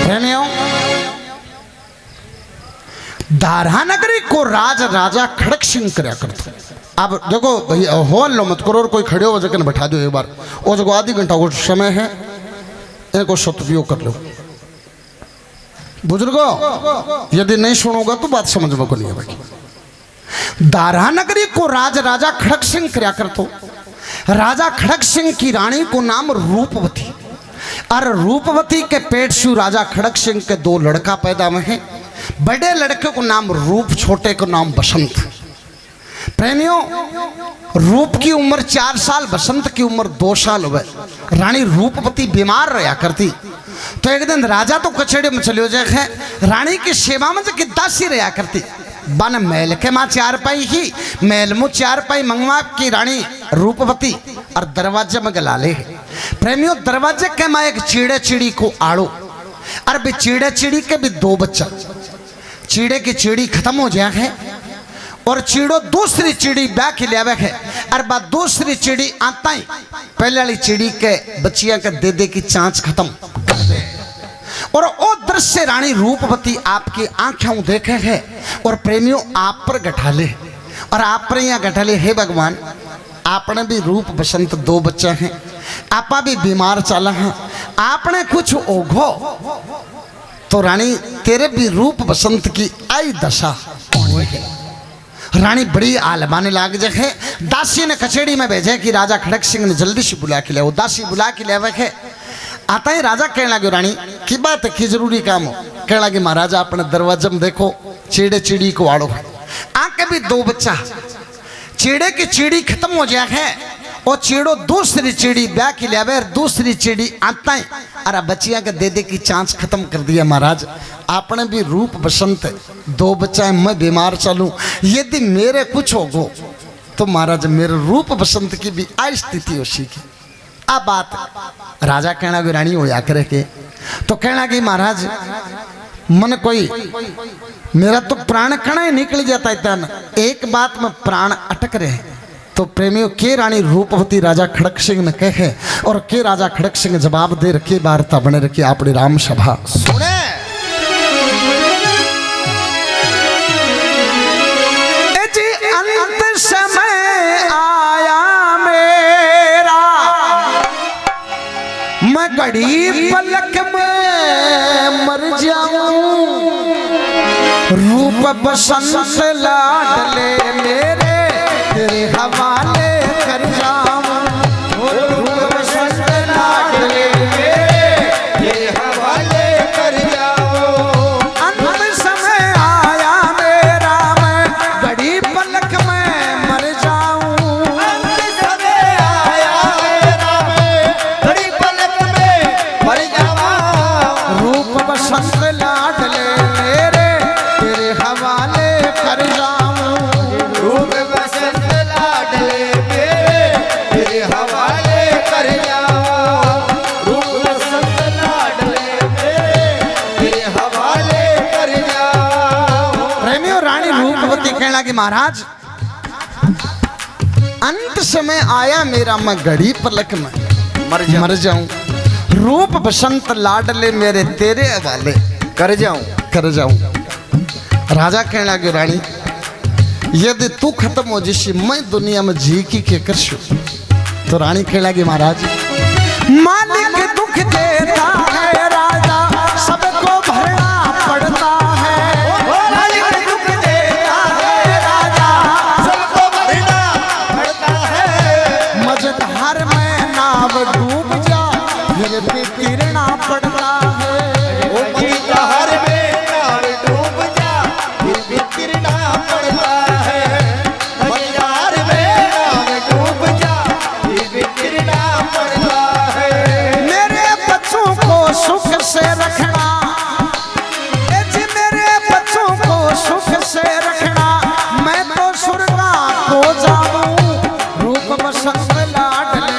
प्रेमियों, दारानगरी को राजा खड़क सिंह करया करता। अब देखो भैया होल लो मत करो और कोई खड़े हो जगह बैठा दो एक बार। वो जगह आधी घंटा वो समय है, इनको सदुपयोग कर लो। बुजुर्गो यदि नहीं सुनोगा तो बात समझ में को नहीं आएगी। दारानगरी को राजा खड़क सिंह करया करतो। राजा खड़क सिंह की रानी को नाम रूपवती, और रूपवती के पेट से राजा खड़क सिंह के 2 लड़का पैदा हुए हैं। बड़े लड़के को नाम रूप, छोटे को नाम बसंत। प्रेमियों, रूप की उम्र 4 साल, बसंत की उम्र 2 साल हुए। रानी रूपवती बीमार रहा करती, तो एक दिन राजा तो कचेड़े में चले जाए, रानी की सेवा में जो दासी रहा करती। बन महल के माँ 4 पाई ही महल मुँह 4 पाई मंगवा की रानी रूपवती और दरवाजे में गला ले। प्रेमियों, दरवाजे के माँ एक चीड़े चिड़ी को आड़ो, और भी चीड़े चिड़ी के भी 2 बच्चा। चीड़े की चिड़ी खत्म हो जाए है और चीड़ो दूसरी चिड़ी ब्याह के लिया है, और बाद दूसरी चिड़ी आता ही पहले वाली चिड़ी के बच्चिया के दे की चांच खत्म कर दे। और वो दृश्य रानी रूपवती आपकी आंखें देखे है और प्रेमियों आप पर गठाले, और आप पर यहाँ गठाले, हे भगवान आपने भी रूप बसंत 2 बच्चे हैं, आपा भी बीमार चला है, आपने कुछ ओघो तो रानी तेरे भी रूप बसंत की आई दशा। रानी बड़ी आलमाने लाग जाए। दासी ने कचेड़ी में भेजे कि राजा खड़क सिंह ने जल्दी से बुला के ले। वो दासी बुला के ले आवे। आता ही राजा कहने लगे रानी की बात है, की जरूरी काम हो। कहने लगे महाराजा अपने दरवाजे में देखो चीड़े चिड़ी को आड़ो, आके भी 2 बच्चा। चीड़े की चिड़ी खत्म हो जाए है और चीड़ो दूसरी चिड़ी ब्याह के लिया, दूसरी चिड़ी आता ही अरे बच्चिया के दे की चांच खत्म कर दिया। महाराज आपने भी रूप बसंत 2 बच्चा है, मैं बीमार चलूं, यदि मेरे कुछ होगो तो महाराज मेरे रूप बसंत की भी आई स्थिति हो सी की। अब बात राजा कहना कि रानी हो करे के, तो कहना कि महाराज मन कोई मेरा तो प्राण कणा ही निकल जाता है, एक बात में प्राण अटक रहे। तो प्रेमियों के रानी रूपवती राजा खड़क सिंह ने कहे और के राजा खड़क सिंह जवाब दे रखे, वार्ता बने रखी अपनी राम सभा सुने। जी अंत समय आया मेरा, मैं घड़ी पलक में मर जाऊं, रूप बसंत लाडले मेरे तेरे हवाले कर जाऊं, रूप बसंत लाडले मेरे तेरे हवाले कर जाऊं। अंत समय आया मेरा, मैं घड़ी पलक में मर जाऊं, अंत समय आया मेरा, मैं घड़ी पलक में मर जाऊं, रूप बसंत लाडले मेरे तेरे हवाले कर जाऊं, रूप महाराज अंत समय आया मेरा, मैं घड़ी पलक में मर जाऊं, रूप बसंत लाडले मेरे तेरे हवाले कर जाऊं। राजा कहने लगे रानी यदि तू खत्म हो जिसी मैं दुनिया में जी की के कर शू। तो रानी कहने लगी महाराज मालिक दुख देता है राजा, सबको भरना पड़ता है, डूब जा फिर भी गिरना पड़ता है, मझधार में नाव डूब जा फिर भी गिरना पड़ता है, मझधार में नाव डूब जा फिर भी गिरना पड़ता है। मेरे बच्चों को सुख से रखना, मेरे बच्चों को सुख से रखना, मैं तो स्वर्गा को जाऊं, रूप बसंत लाडले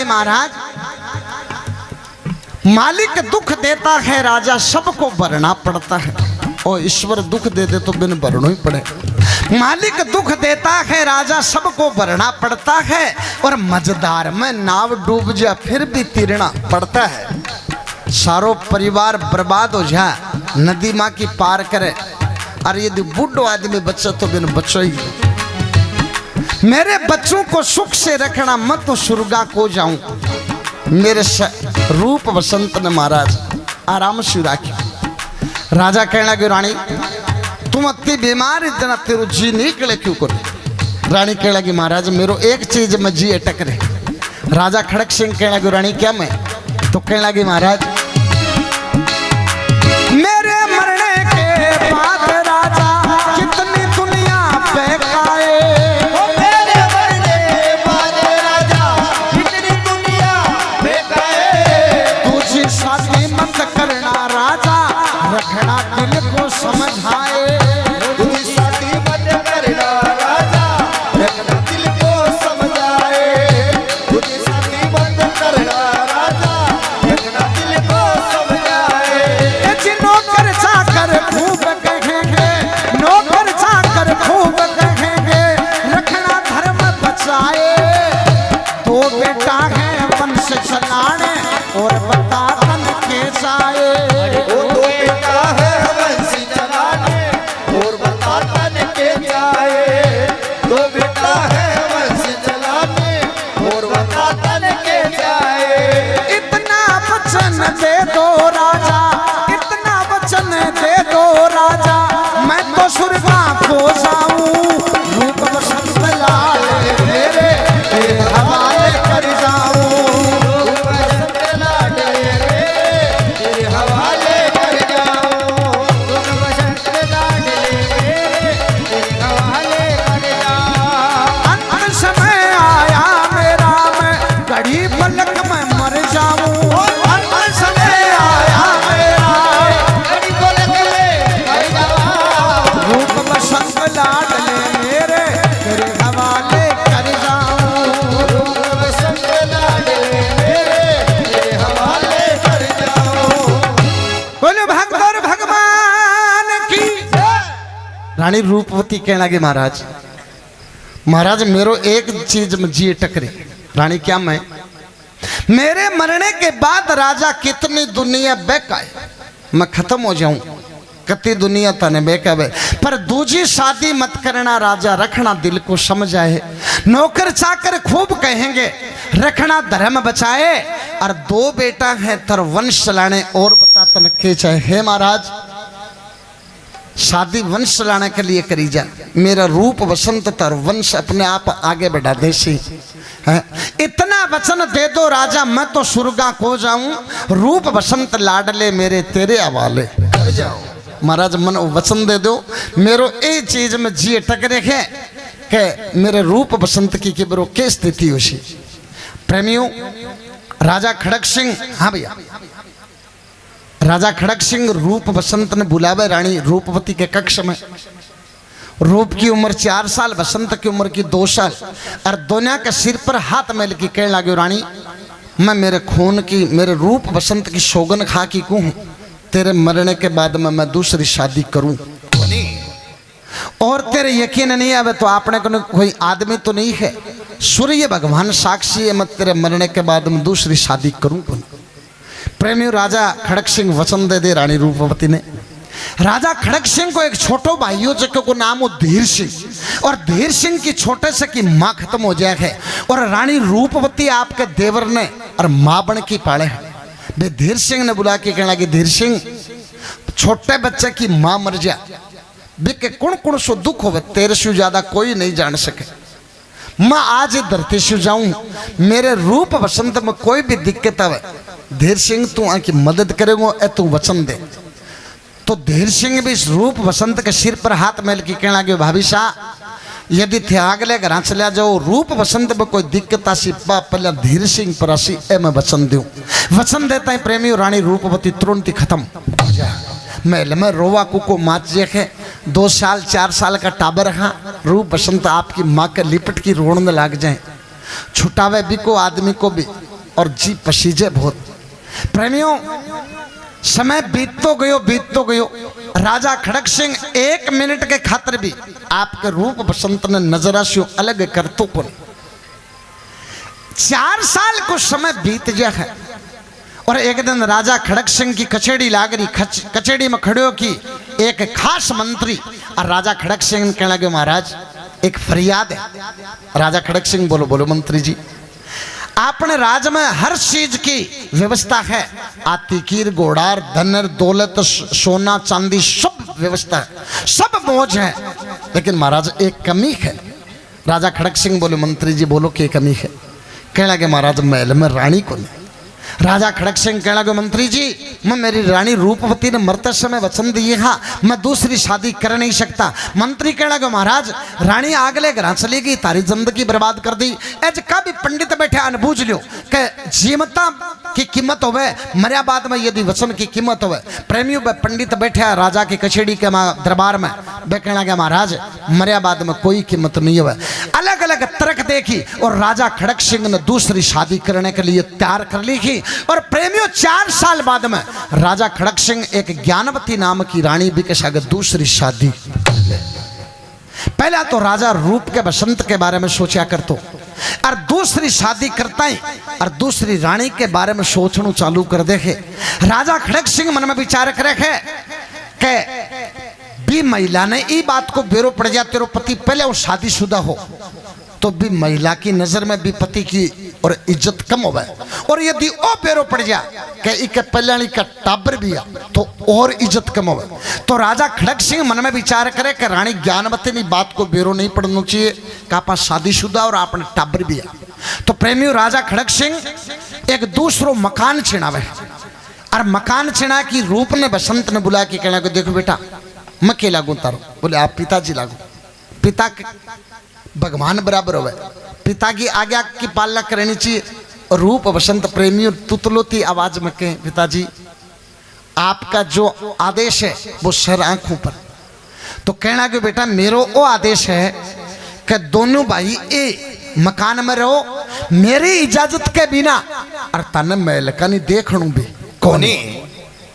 महाराज मालिक दुख देता है राजा सबको भरना पड़ता है, और ईश्वर दुख दे दे तो बिन भरना ही पड़े। मालिक दुख देता है राजा सबको भरना पड़ता है, और मझधार में नाव डूब जा फिर भी तीरना पड़ता है। सारो परिवार बर्बाद हो जाए नदी माँ की पार करे, और यदि बूढ़ो आदमी बच्चा तो बिन बच्चो ही। मेरे बच्चों को सुख से रखना, मत तो सुर्गा को जाऊं। मेरे रूप वसंत ने महाराज आराम से राखी। राजा कहने लगे रानी तुम अति बीमार इतना तेरो जी निकले क्यों करे। रानी कहने लगी महाराज मेरो एक चीज में जी अटक रहे। राजा खड़क सिंह कहने लगे रानी क्या मैं, तो कहने लगी महाराज मेरे मरने के बाद राजा कितनी दुनिया बहकाए। मेरे मरने के बाद राजा कितनी दुनिया बहकाए। तुझी शादी मत करना राजा रखना दिल को समझाए। तुझी शादी मत करना राजा रखना दिल को समझाए। तुझी शादी मत करना राजा रखना दिल को समझाए। नौकर चाकर खूब कहेंगे, नौकर चाकर खूब कहेंगे रखना धर्म बचाए। दो बेटा है वंश चलाने और बता तन के जाए। वो दो बेटा है वंश चलाने और बता तन के जाए। दो बेटा है वंश चलाने और बता तन के जाए। इतना वचन दे दो राजा, इतना वचन दे दो राजा मैं तो सुर्गा को जाऊं। रूप वसंत लाल मेरे तेरे हवाले कर जाऊं। रूप वसंत लाडले तेरे हवाले कर जाऊं। रूप वसंत लाडले तेरे हवाले कर जाऊं। अंत समय आया मेरा मैं घड़ी पलक में मर जाऊं। अंत समय आया मेरा घड़ी पलक में मर जाऊं। रूप वसंत लाडले मेरे तेरे हवाले कर जाऊं। रूप वसंत लाडले तेरे हवाले कर जाऊं। बोलो भक्त और भगवान की। रानी रूपवती कहने लगे महाराज महाराज मेरो एक चीज में जी टकरे। रानी क्या मैं, मेरे मरने के बाद राजा कितनी दुनिया बेकाए, मैं खत्म हो जाऊं कति दुनिया तने बेकावे। पर दूजी शादी मत करना राजा रखना दिल को समझाए। नौकर चाकर खूब कहेंगे रखना धर्म बचाए। और दो बेटा है तर वंश चलाने और बता तन के चाहे। हे महाराज शादी वंश चलाने के लिए करी जा। मेरा रूप वसंत तर वंश अपने आप आगे बढ़ा देसी है। इतना वचन दे दो राजा मैं तो सुर्गा को जाऊं। रूप वसंत लाडले मेरे तेरे हवाले कर जाओ। महाराज मन वचन दे दो मेरो ए चीज में जी अटक रखे के मेरे रूप वसंत की किबरो के स्थिति होशी। प्रेमियों राजा खड़क सिंह, हाँ भैया राजा खड़क सिंह रूप वसंत ने बुलावे रानी रूपवती के कक्ष में। रूप की उम्र 4 साल, वसंत की उम्र की 2 साल। और दोनों के सिर पर हाथ मेल की कहने लगे रानी मैं मेरे खून की मेरे रूप वसंत की सौगन खा की कहूँ तेरे मरने के बाद में मैं दूसरी शादी करूं। और तेरे यकीन नहीं आवे तो आपने कोई आदमी तो नहीं है, सूर्य भगवान साक्षी है मैं तेरे मरने के बाद में दूसरी शादी करूं। प्रेमी राजा खड़क सिंह वचन दे दे रानी रूपवती ने। राजा खड़क सिंह को एक छोटो भाइयों को नाम हो धीर सिंह। और धीर सिंह की छोटे से की माँ खत्म हो जाए है। और रानी रूपवती आपके देवर ने और माँ बन की पाले है। वे धीर सिंह ने बुला के कहना कि धीर सिंह छोटे बच्चे की माँ मर जा बिके कुण कुण सो दुख हो तेरे से ज्यादा कोई नहीं जान सके। मैं आज धरती से जाऊं मेरे रूप वसंत में कोई भी दिक्कत आवे धीर सिंह तू आकी मदद करेगो ए तू वचन दे। तो धीर सिंह भी इस रूप वसंत के सिर पर हाथ मेल के कहना कि भाभी शाह यदि थे आगले घर चला जाओ रूप वसंत में कोई दिक्कत आसी पहले धीर सिंह पर आसी ए मैं वचन दूं। वचन देता है प्रेमी रानी रूपवती तुरंत ही खत्म। महल में रोवा कुको माच जेखे 2 साल 4 साल का टाबर है। रूप वसंत आपकी माँ के लिपट की रोड़ने लग जाए। छुटावे भी को आदमी को भी और जी पसीजे बहुत। प्रेमियों, समय बीत तो गयो। राजा खड़क सिंह 1 मिनट के खातिर भी आपके रूप बसंत ने नजराशियों अलग कर तो को 4 साल को समय बीत गया है। और एक दिन राजा खड़क सिंह की कचेड़ी लाग रही, कचेड़ी में खड़े हो की एक खास मंत्री और राजा खड़क सिंह कहने लगे महाराज एक फरियाद है। राजा खड़क सिंह बोलो बोलो मंत्री जी, अपने राज्य में हर चीज की व्यवस्था है, आतिकीर घोड़ार धनर दौलत सोना चांदी सब व्यवस्था है, सब मौज है, लेकिन महाराज एक कमी है। राजा खड़क सिंह बोले मंत्री जी बोलो क्या कमी है। कहने लगे महाराज महल में रानी को नहीं। राजा खड़क सिंह कहने लगे मंत्री जी मैं मेरी रानी रूपवती ने मरते समय वचन दिए हाँ मैं दूसरी शादी कर नहीं सकता। मंत्री कहने लगे महाराज रानी आगले घर चली गई, तारी जिंदगी बर्बाद कर दी। एज का भी पंडित बैठे अनबूझ लियो कि जीवता की कीमत होवे, मरिया बाद में यदि वचन की कीमत होवे। प्रेमियों में पंडित बैठे राजा की कचेड़ी के दरबार में, वे कहने लगे महाराज मरिया बाद में कोई कीमत नहीं होवे। अलग अलग तर्क देखी और राजा खड़क सिंह ने दूसरी शादी करने के लिए तैयार कर ली थी। और प्रेमियों 4 साल बाद में राजा खड़क सिंह एक ज्ञानवती नाम की रानी भी के साथ दूसरी शादी। पहला तो राजा रूप के बसंत के बारे में सोचा करतो और दूसरी शादी करता ही और दूसरी रानी के बारे में सोचना चालू कर देखे। राजा खड़क सिंह मन में विचार करे के भी महिला ने ई बात को बेरो पड़ जाए तेरो पति पहले वो शादीशुदा हो तो भी महिला की नजर में भी पति की और इज्जत कम हो गए, और यदि ओ बेरो पड़ जाए कि इके पहले का टाबर भी आ तो और इज्जत कम हो गए। तो राजा खड़क सिंह मन में विचार करे कि रानी ज्ञानवती ने बात को बेरो नहीं पड़ना चाहिए कि आप शादीशुदा और आपने टाबर भी आ। तो प्रेमियों राजा खड़क सिंह एक दूसरो मकान छिड़ावे और मकान छिड़ा की रूप ने बसंत ने बुला के कहना को देखो बेटा मैं के लागू तारो। बोले आप पिताजी लागू। पिता भगवान बराबर हो, पिता की आज्ञा की पालना करनी चाहिए। रूप बसंत प्रेमियों तुतलोती आवाज में कहें पिताजी आपका जो आदेश है वो सर आंखों पर। तो कहना कि बेटा मेरो वो आदेश है कि दोनों भाई ए मकान में रहो मेरी इजाजत के बिना और तन महल का नहीं देखणू भी कोनी।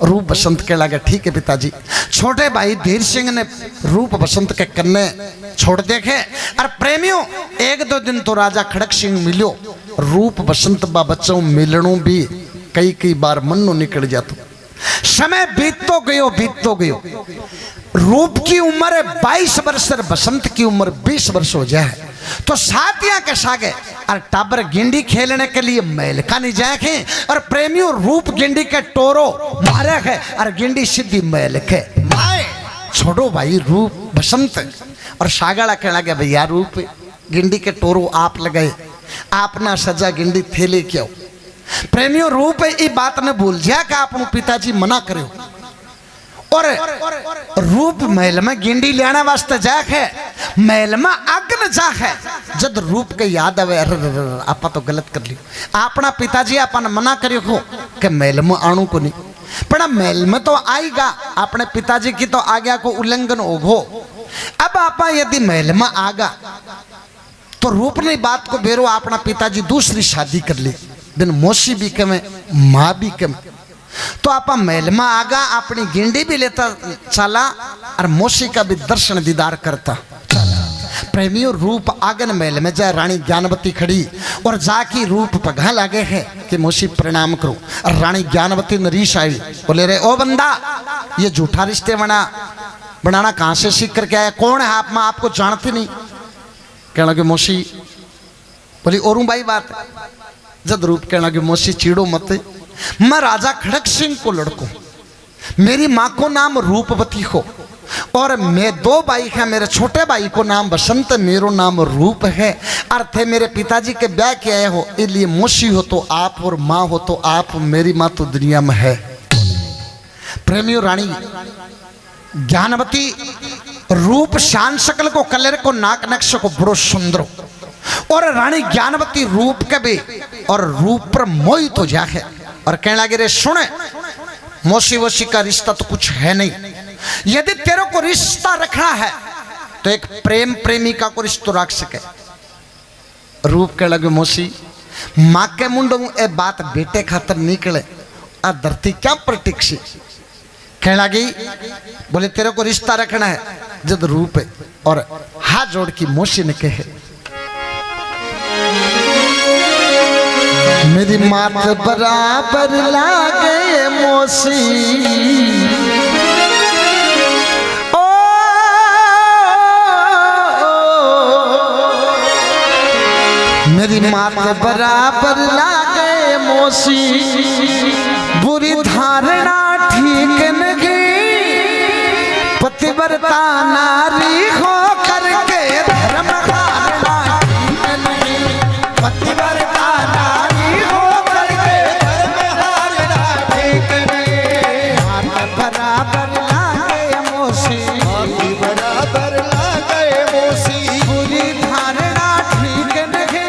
रूप बसंत के लगे ठीक है पिताजी। छोटे भाई धीर सिंह ने रूप बसंत के कन्ने छोड़ देखे और प्रेमियों 1-2 दिन तो राजा खड़क सिंह मिलो। रूप बसंत बा बच्चों मिलनों भी कई बार मनो निकल जातो। समय बीत तो गयो। रूप की उम्र 22 वर्ष और बसंत की उम्र 20 वर्ष हो जाए तो साथियां के सागे और टाबर गिंडी खेलने के लिए महल का नहीं जाए और प्रेमियों रूप गिंडी के टोरो मारे है और गिंडी सीधी महल के छोड़ो भाई रूप बसंत और सागड़ा कहना गया भैया रूप गिंडी के टोरो आप लगाए आपना सजा गिंडी थेले क्यों। प्रेमियों रूप ये बात ने भूल जाए कि आप पिताजी मना करे और रूप महल में गिंडी लेने वास्ते जाक है महल में अग्न जाक है। जब रूप के याद आवे आपा तो गलत कर लियो अपना पिताजी अपन मना करियो हो कि महल में आणु को नहीं पर महल में तो आएगा अपने पिताजी की तो आज्ञा को उल्लंघन होगो। अब आपा यदि महल में आगा तो रूप ने बात को बेरो अपना पिताजी दूसरी शादी कर ली दिन मौसी भी कमे माँ भी कमे तो आप महल में आगा अपनी गिंडी भी लेता चला और मौसी का भी दर्शन दीदार करता चला। प्रेमियों रूप आगन महल में जाए रानी ज्ञानवती खड़ी और जाकी रूप पगा लगे है कि मौसी प्रणाम करो। और रानी ज्ञानवती नरीश आई बोले रे ओ बंदा ये झूठा रिश्ते बनाना कहाँ से सीख करके आया, कौन है आप? मैं आपको जानती नहीं। कहने लगे मौसी बोली और भाई बात जब रूप कहने लगे मौसी चिड़ो मत, मैं राजा खड़क सिंह को लड़को, मेरी माँ को नाम रूपवती हो और मैं 2 भाई हैं, मेरे छोटे भाई को नाम बसंत मेरो नाम रूप है। अर्थ है मेरे पिताजी के ब्याह किए हो इसलिए मौसी हो तो आप और माँ हो तो आप, मेरी माँ तो दुनिया में है। प्रेमियों रानी ज्ञानवती रूप शान शकल को कलर को नाक नक्श को बड़ो सुंदर और रानी ज्ञानवती रूप के भी और रूप पर मोहित हो जाए और कहने लगे रे सुने मौसी वोसी का रिश्ता तो कुछ है नहीं, यदि तेरे को रिश्ता रखना है तो एक प्रेम प्रेमिका को रिश्ता रख सके। रूप के लगे मौसी माँ के मुंडों ए बात बेटे खातर निकले आ धरती क्या पर टिकसी। कहने लगी बोले तेरे को रिश्ता रखना है जद रूप है। और हाथ जोड़ की मौसी ने कहे मेरी मात बराबर लागे मौसी ओ मेरी मात बराबर लागे मौसी बुरी धारणा ठीक नहीं पतिव्रता नारी हो करके धर्म धारणा ठीक नहीं पतिव्रता नारी हो करके धर्म धारणा ठीक नहीं हाथ बराबर लागे मौसी बराबर लागे मौसी बुरी धारणा ठीक नहीं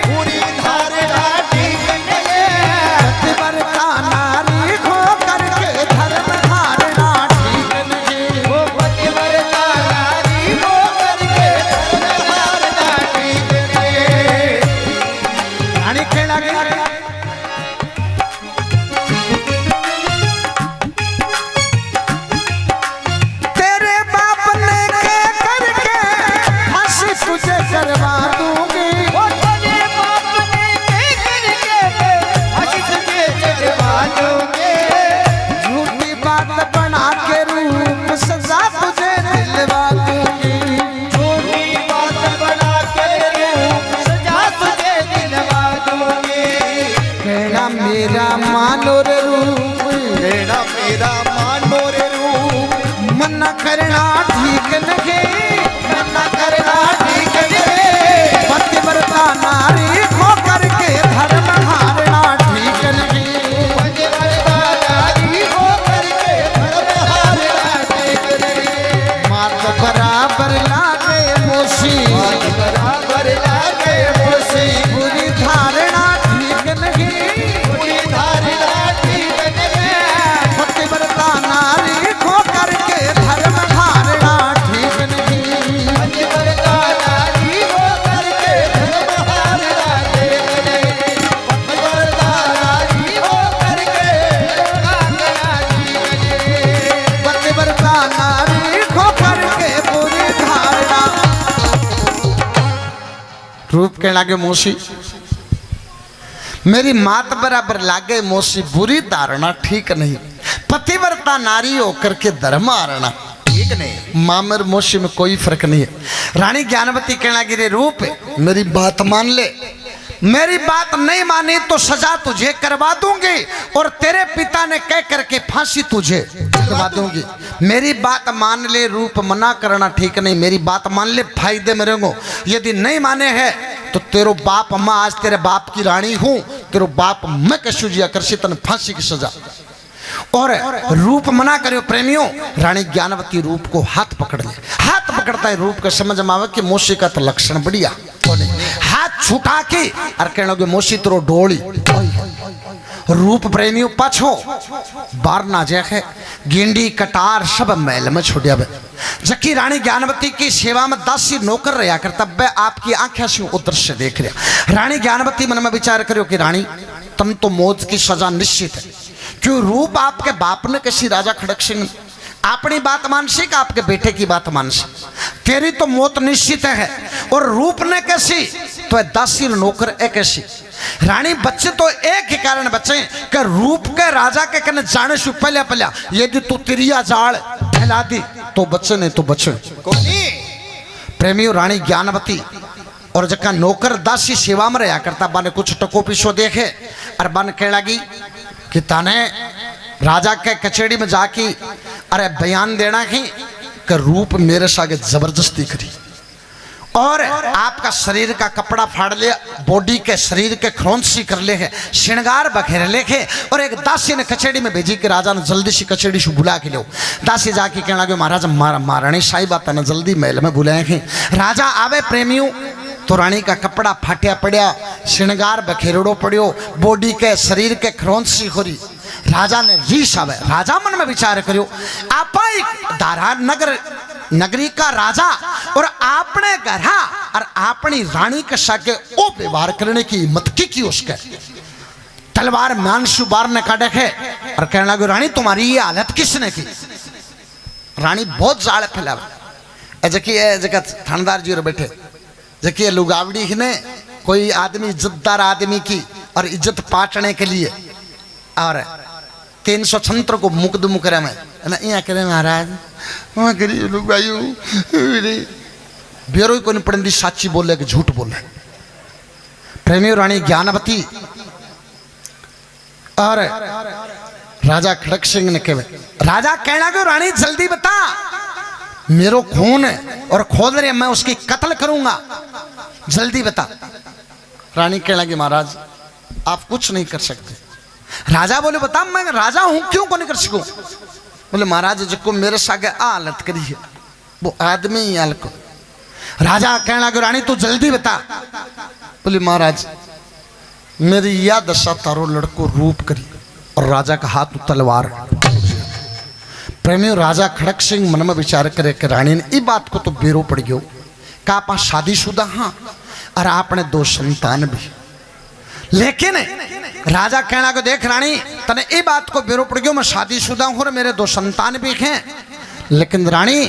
पूरी धारणा ठीक नहीं पतिव्रता नारी हो करके धर्म धारणा ठीक नहीं वो पतिव्रता नारी हो करके धर्म धारणा ठीक नहीं। रानी कहने लगी तेरे बाप ने कह करके हंसी तुझे करवा दूंगी वो तेरे बाप ने करके हंसी तुझे चढ़वा दूंगे झूठी बात बना के रूप सजा तुझे दिलवा दूंगी झूठी बात बना के रूप सजा तुझे दिलवा दूंगी। कहना मेरा मानो रे रूप तेरा मेरा मानो रे रूप मना करना ठीक नहीं मना करना ठीक नहीं पतिव्रता नारी खो करके धर्म हारना ठीक नहीं पतिव्रता नारी हो करके धर्म हारना ठीक नहीं। मात बराबर लागे मौसी बराबर लागे मौसी बुरी धारणा ठीक नहीं पूरी धारणा ठीक नहीं पतिव्रता नारी खो करके धर्म धारणा ठीक नहीं पतिव्रता नारी हो करके धर्म हारना ठीक नहीं। पतिव्रता नारी हो करके हारना ठीक नहीं। पतिव्रता नारी खो करके बुरी धारणा रूप के लागे मौसी मेरी मात बराबर लागे मौसी बुरी धारणा ठीक नहीं पतिव्रता नारी होकर के धर्म हारना ठीक नहीं मामर मौसी में कोई फर्क नहीं है। रानी ज्ञानवती कहने लगी रे रूप मेरी बात मान ले मेरी बात नहीं मानी तो सजा तुझे करवा दूंगी और तेरे पिता ने कह करके फांसी तुझे दिलवा दूंगी। मेरी बात मान ले रूप मना करना ठीक नहीं मेरी बात मान ले फायदे में रहूंगा यदि नहीं माने हैं तो तेरो बाप अम्मा आज तेरे बाप की रानी हूं तेरो बाप मैं कशु जी आकर्षित फांसी की सजा और रूप मना करो प्रेमियों। रानी ज्ञानवती रूप को हाथ पकड़ ले हाथ पकड़ता है रूप का समझ में आवे कि मौसी का तो लक्षण बढ़िया हाथ छुटा के और कहने लगे मौसी तेरो डोली रूप प्रेमियों पाछो बार ना जाए गिंडी कटार सब मैल में छुटिया जबकि रानी ज्ञानवती की सेवा में दासी नौकर रहा कर तब आपकी आंखें से वो दृश्य देख रहा। रानी ज्ञानवती मन में विचार करो कि रानी तुम तो मौत की सजा निश्चित है क्यों रूप आपके बाप ने कैसी राजा खड़क सिंह अपनी बात मानसी का आपके बेटे की बात मानसी तेरी तो मौत निश्चित है और रूप ने कैसी तो दासी नौकर एक ऐसी रानी बच्चे तो एक ही कारण बच्चे कि रूप के राजा के कने जाने से पहले पहले यदि तू तिरिया जाल फैला दी तो बच्चे नहीं तो बच्चे प्रेमियों। रानी ज्ञानवती और जका नौकर दासी सेवा में रहा करता बाने कुछ टको पीछो देखे और बन कह लगी कि ताने राजा के कचेड़ी में जाके अरे बयान देना है कि रूप मेरे सागे जबरदस्ती करी और आपका शरीर का कपड़ा फाड़ लिया बॉडी के शरीर के ख्रोंसी कर ले है श्रृंगार बखेर ले है और एक दासी ने कचेड़ी में भेजी कि राजा ने जल्दी से कचेड़ी से बुला के लो। दासी जाके कहना कि महाराज महारानी साहिब आता ने जल्दी महल में बुलाए हैं। राजा आवे प्रेमियों तो रानी का कपड़ा फाटिया पड़िया श्रृंगार बखेरड़ो पड़ियो बॉडी के शरीर के ख्रोंसी खोरी राजा ने रीस आवे। राजा मन में विचार करियो आपा धारा नगरी का राजा और आपने घरा और अपनी रानी के सागे ओ व्यवहार करने की हिम्मत की उसके तलवार मानसू बार ने काटे है और कहने लगे रानी तुम्हारी ये हालत किसने की। रानी बहुत जाड़ फैला जगह थानेदार जी बैठे जबकि लुगावड़ी ने कोई आदमी इज्जतदार आदमी की और इज्जत पाटने के लिए और 300 छंत्र को मुकद मुकरे में यहाँ करे महाराज वहाँ गरीब लोग भाई बेरो को नहीं पड़ती साची बोले कि झूठ बोले। प्रेमी रानी ज्ञानवती और राजा खड़क सिंह ने कहे राजा कहना कि रानी जल्दी बता मेरो खून है और खोद रहे मैं उसकी कत्ल करूंगा जल्दी बता। रानी कहना कि महाराज आप कुछ नहीं कर सकते। राजा बोले बता मैं राजा हूं क्यों को नहीं कर सकूं। बोले महाराज जिसको मेरे सागे हालत करी है वो आदमी ही हाल को। राजा कहना कि रानी तू जल्दी बता। बोले महाराज मेरी यह दशा तारो लड़को रूप करी और राजा का हाथ तलवार। प्रेमी राजा खड़क सिंह मन में विचार करे कि रानी ने इस बात को तो बेरो पड़ गयो का आप शादीशुदा हाँ और आपने 2 संतान भी। लेकिन राजा कहना को देख रानी तने ये बात को बेरो पड़ गयो मैं शादीशुदा हूं और मेरे 2 संतान भी हैं। लेकिन रानी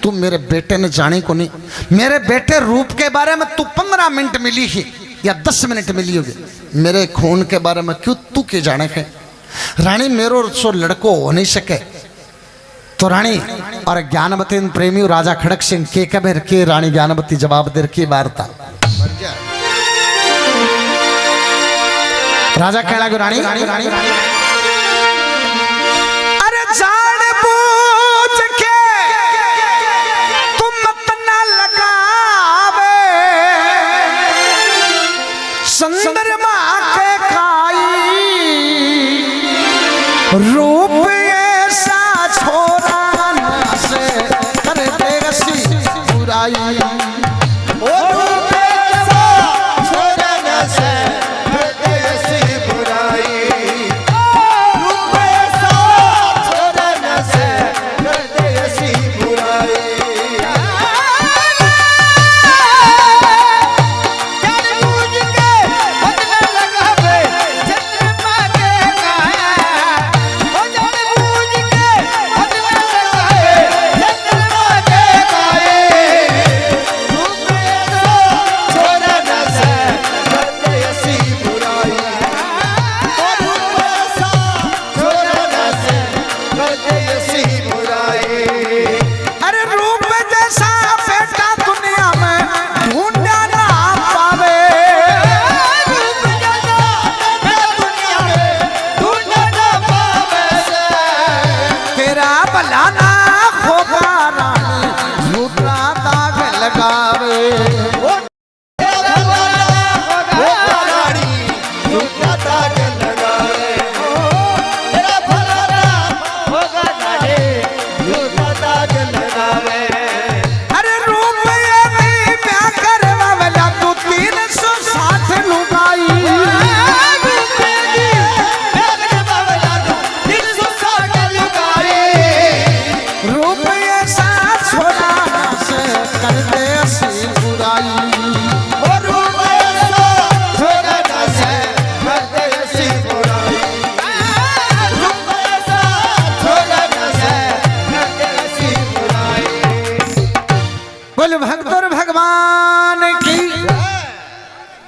तू मेरे बेटे ने जाने को नहीं मेरे बेटे रूप के बारे में तू 15 मिनट मिली ही या 10 मिनट मिली होगी मेरे खून के बारे में क्यों तू के जाने है। रानी मेरो सो लड़को हो नहीं सके। तो रानी और ज्ञानवती प्रेमी राजा खड़क सिंह के कबेर के रानी ज्ञानवती जवाब देर की वार्ता। राजा कहला कि रानी अरे जान बूझ के तुम मत ना लगावे चंद्रमा के खाई रूप ऐसा छोरा ना से कर देगा सी बुराई।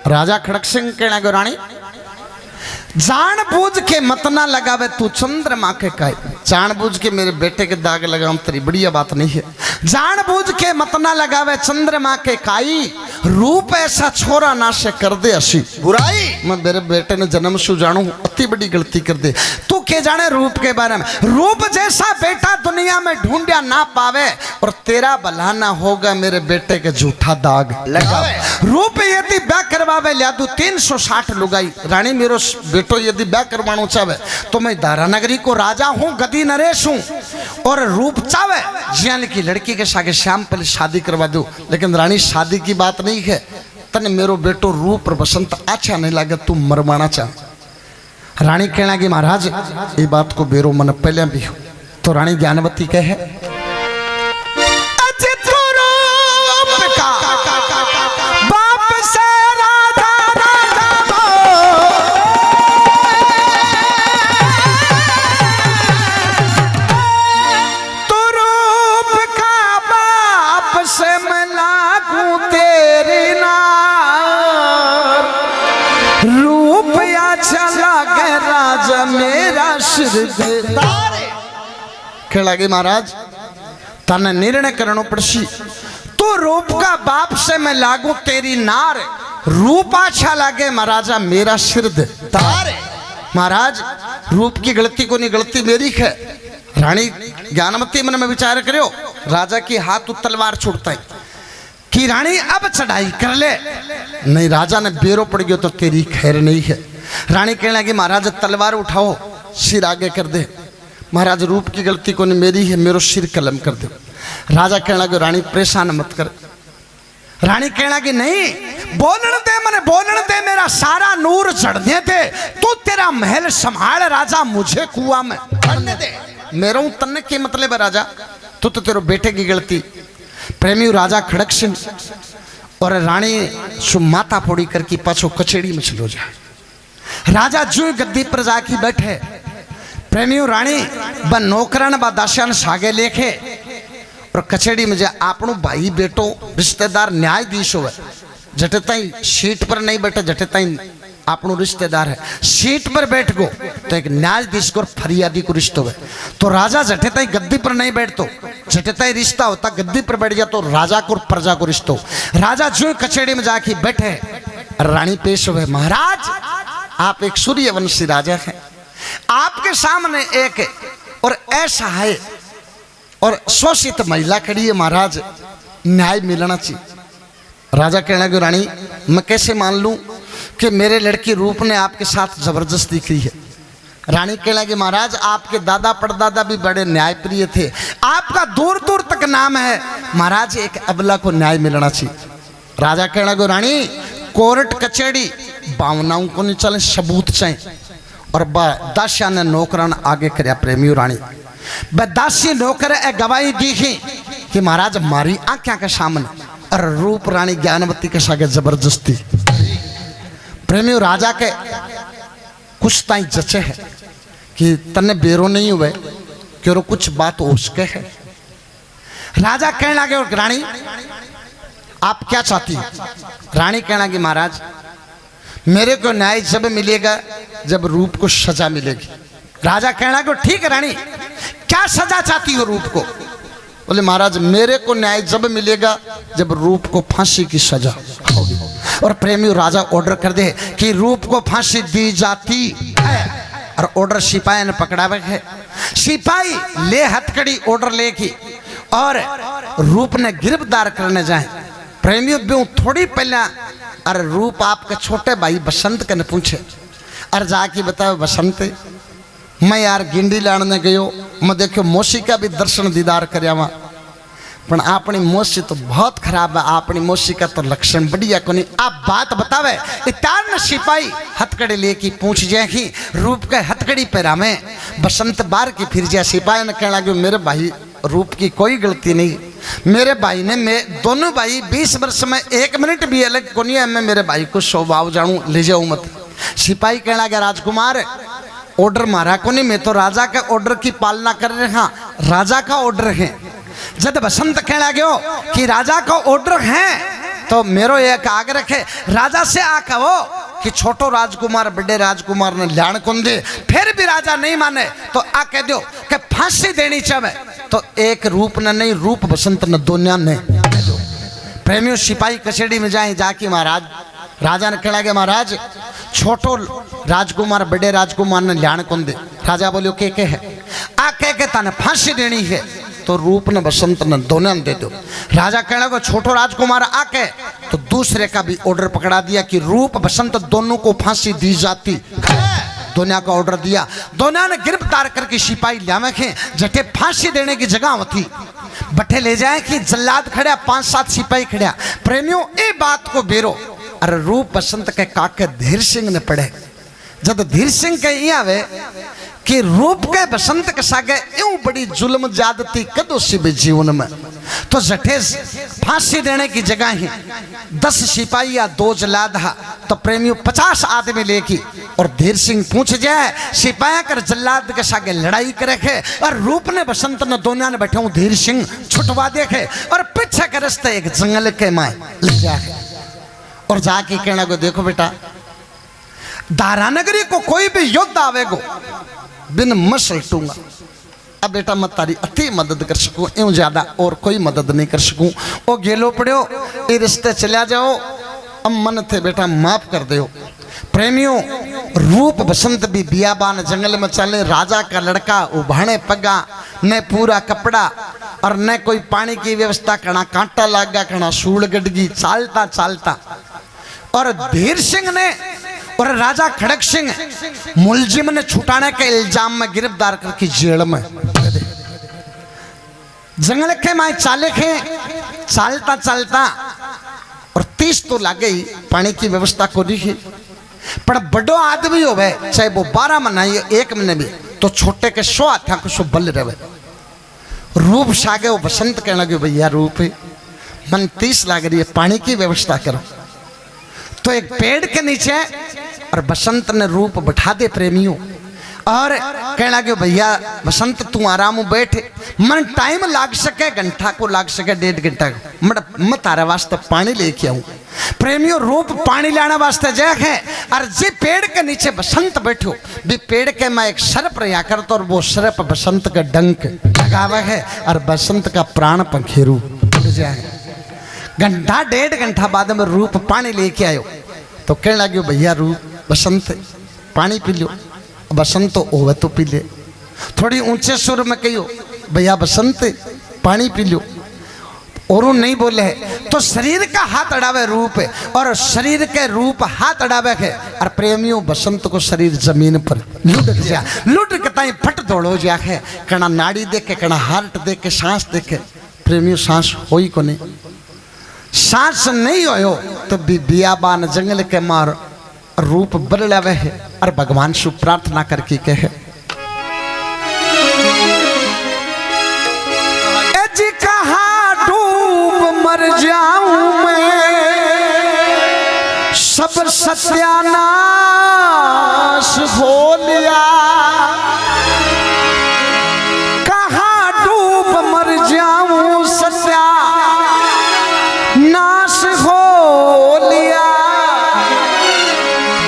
राजा खड़क सिंह कहना गो रानी जान बूझ के मत ना लगावे तू चंद्रमा के काय। जान बूझ के मेरे बेटे के दाग लगाऊं तेरी बढ़िया बात नहीं है। जान बूझ के मत ना लगावे चंद्रमा के काई रूप ऐसा छोरा ना से कर दे असी बुराई। मैं मेरे बेटे ने जन्म सु जानू अति बड़ी गलती कर दे। तू के जाने रूप के बारे में रूप जैसा बेटा दुनिया में ढूंढिया ना पावे और तेरा भला ना होगा मेरे बेटे के झूठा दाग लगावे। रूप यदि ब्याह करवावे लिया तू 360 लुगाई। रानी मेरो बेटो यदि ब्याह करवाना चाहे तो मैं दारानगरी को राजा हूँ गदी नरेश हूँ और रूप चावे जियान की लड़की के सागे श्याम पहले शादी करवा दो। लेकिन रानी शादी की बात नहीं है तने मेरो बेटो रूप और बसंत अच्छा नहीं लगे तू मरवाना चाह। रानी कहना कि महाराज ये बात को बेरो मन पहले भी हो। तो रानी ज्ञानवती कहे सिर दे कह लगे महाराज तने निर्णय करनो पड़सी। तो रूप का बाप से मैं लागू तेरी नार, रूप अच्छा लागे महाराजा मेरा सिर दे तारे। महाराज रूप की गलती को नहीं, गलती मेरी है। रानी ज्ञानमती मन में विचार करो, राजा की हाथ तलवार छूटता है कि रानी अब चढ़ाई कर ले। नहीं, राजा ने बेरो पड़ गयो तो तेरी खैर नहीं है। रानी कहने लगी महाराज तलवार उठाओ, सिर आगे कर दे। महाराज रूप की गलती को नहीं मेरी है, मेरो सिर कलम कर दो। राजा कहने लगे रानी परेशान मत कर। रानी कहने लगी नहीं, बोलने दे मने, बोलने दे, मेरा सारा नूर चढ़ने दे, तू तेरा महल संभाल राजा, मुझे कुआं में पड़ने दे। मेरा तन्ने के मतलब है राजा, तू तो तेरे बेटे की गलती। प्रेमी राजा खड़क सिंह और रानी सु माता फोड़ी करके पाछो कचेड़ी में चलो जाए। राजा जो गद्दी पर जाके बैठे, प्रेमी रानी ब नौकरन ब दास्यान सागे लेखे और कचेड़ी में जा आपनो भाई बेटो रिश्तेदार न्यायाधीश हो, जटे ताई सीट पर नहीं बैठे, जटे ताई आपनो रिश्तेदार है, सीट पर बैठ गो तो एक न्यायाधीश को फरियादी को रिश्ता है। तो राजा जटे ताई गद्दी पर नहीं बैठतो, जटे ताई रिश्ता होता गद्दी पर बैठ गया तो राजा को प्रजा को रिश्ता हो। राजा जो कचेड़ी में जाके बैठे, रानी पेश हुए, महाराज आप एक सूर्यवंशी राजा हैं, आपके सामने एक और ऐसा है और शोषित महिला खड़ी है, महाराज न्याय मिलना चाहिए। राजा कहने लगे रानी मैं कैसे मान लूं कि मेरे लड़की रूप ने आपके साथ जबरदस्ती की है। रानी कहने लगी महाराज आपके दादा परदादा भी बड़े न्यायप्रिय थे, आपका दूर दूर तक नाम है, महाराज एक अबला को न्याय मिलना चाहिए। राजा कहने लगे रानी कोर्ट कचेड़ी भावनाओं को नहीं चले, सबूत चाहिए। और दास्या ने नौकरान आगे करया प्रेमी रानी दासी नौकर ए गवाही दी कि महाराज मारी आंखों के सामने और रूप रानी ज्ञानवती के सागे जबरदस्ती। प्रेमी राजा के कुछ ताई जचे है कि तन्ने बेरो नहीं हुए कि कुछ बात उसके है। राजा कहने लगे रानी आप क्या चाहती हो? रानी कहने लगी महाराज मेरे को न्याय जब मिलेगा जब रूप को सजा मिलेगी। राजा कहने लगे ठीक है रानी क्या सजा चाहती हो रूप को? बोले महाराज मेरे को न्याय जब मिलेगा जब रूप को फांसी की सजा होगी। और प्रेमी राजा ऑर्डर कर दे कि रूप को फांसी दी जाती है और ऑर्डर सिपाही ने पकड़ावे है। सिपाही ले हथकड़ी ऑर्डर लेके और रूप ने गिरफ्तार करने जाए। प्रेमियों थोड़ी पहले अरे रूप आपके छोटे भाई बसंत के ने पूछे, अरे जाके बताओ बसंत मैं यार गिंडी लाने गयो, मैं देखो मौसी का भी दर्शन दीदार करया वहाँ, पर अपनी मौसी तो बहुत खराब है, अपनी मौसी का तो लक्षण बढ़िया को नहीं, आप बात बतावे। इतार सिपाही हथकड़ी लेके पूछ जाए कि रूप के हथकड़ी पैरा में बसंत बार की फिर जाए। सिपाही ने कहना लगे मेरे भाई रूप की कोई गलती नहीं, मेरे भाई ने मैं दोनों भाई 20 वर्ष में 1 मिनट भी अलग को नहीं है, मैं मेरे भाई को स्वभाव जानू ले जाऊँ मत। सिपाही कहना लगा राजकुमार ऑर्डर मारा को नहीं, मैं तो राजा के ऑर्डर की पालना कर रहे, हाँ राजा का ऑर्डर है। जब बसंत कहना गयो कि राजा का ऑर्डर है तो मेरो एक आग्रह है राजा से आ कहो कि छोटो राजकुमार बड़े राजकुमार ने ल्याण कौन दे, फिर भी राजा नहीं माने तो आ कह दो कि फांसी देनी चाहिए। तो एक रूप ने नहीं रूप बसंत ने दोनों ने प्रेमियों सिपाही कचेड़ी में जाए जाके महाराज राजा ने कहना गया महाराज छोटो राजकुमार बड़े राजकुमार ने ल्याण कौन दे। राजा बोलियो के है आ के ताने फांसी देनी है तो रूप ने बसंत ने दोनों ने दे दो। राजा कहने को छोटो राजकुमार आके तो दूसरे का भी ऑर्डर पकड़ा दिया कि रूप बसंत दोनों को फांसी दी जाती। दोनों का ऑर्डर दिया, दोनों ने गिरफ्तार करके सिपाही लिया जटे फांसी देने की जगह थी बटे ले जाए कि जल्लाद खड़ा 5-7 सिपाही खड़ा। प्रेमियों ये बात को बेरो अरे रूप बसंत के काके धीर सिंह ने पढ़े। जब धीर सिंह के ये आवे कि रूप के बसंत के सागे यूं बड़ी जुल्म ज्यादती कदो सी भी जीवन में, तो जटे फांसी देने की जगह ही 10 सिपाही या 2 जल्लाद तो प्रेमियों 50 आदमी लेके और धीर सिंह पूछ जाए सिपाही कर जल्लाद के सागे लड़ाई करे खे और रूप ने बसंत ने दोनों ने बैठे धीर सिंह छुटवा देखे और पीछे के रास्ते एक जंगल के माए ले जाए और जाके कहना को देखो बेटा दारानगरी को कोई भी योद्धा आवेगो बिन मसलटूंगा। अब बेटा मैं तारी अति मदद कर सकूं, यूं ज्यादा और कोई मदद नहीं कर सकूं। ओ गेलो पड़ो ये रिश्ते चला जाओ, अब मन थे बेटा माफ कर दो। प्रेमियों, रूप बसंत भी बियाबान जंगल में चले, राजा का लड़का उभाने पगा, न पूरा कपड़ा और न कोई पानी की व्यवस्था, कणा कांटा लागा, कणा सूड़ गडगी, चालता चालता। और धीर सिंह ने और राजा खड़क सिंह मुलजिम ने छुटाने के इल्जाम में गिरफ्तार करके जेल में जंगल के माए चाले खे, चालता चालता और 30 तो लागे ही पानी की व्यवस्था को रही। पर बड़ो आदमी हो गए, चाहे वो 12 महीने 1 महीने भी, तो छोटे के 100 हाथा को 100 बल रहे। रूप सागे वो बसंत कहने लगे, भैया रूप मन 30 लाग रही है, पानी की व्यवस्था करो। तो एक पेड़ के नीचे और बसंत ने रूप बैठा दे प्रेमियों, और कहने लगे भैया बसंत तू आराम बैठ, मन टाइम लाग सके, घंटा को लाग सके, 1.5 घंटा को, मैं तारे वास्ते पानी लेके आऊं। प्रेमियों, रूप पानी लाने वास्ते जाए है, और जी पेड़ के नीचे बसंत बैठो, भी पेड़ के मैं एक सर्प रहा करता, और वो सर्प बसंत का डंक लगावा है, और बसंत का प्राण पंखेरू जाए। घंटा 1.5 घंटा बाद में रूप पानी लेके आयो, तो कहने लगे भैया रूप बसंत पानी पी लो। बसंत तो ओवे तो पी ले, थोड़ी ऊंचे सुर में कहियो भैया बसंत पानी पी लो, और वो नहीं बोले है। तो शरीर का हाथ अड़ावे रूप, और शरीर के रूप हाथ अड़ावे है, और प्रेमियों बसंत को शरीर जमीन पर लुढ़क जा, लुढ़क ताई फट दौड़ो जा है, कणा नाड़ी देखे, कणा हार्ट देखे, सांस देखे। प्रेमियों, सांस होई को नहीं, सांस नहीं होयो तो भी बियाबान जंगल के मार रूप बदलावे है, और भगवान से प्रार्थना करके कहे, जी कहाँ डूब मर जाऊं मैं, सब सत्यानाश हो लिया। कहाँ डूब मर जाऊं, सत्या नाश हो लिया।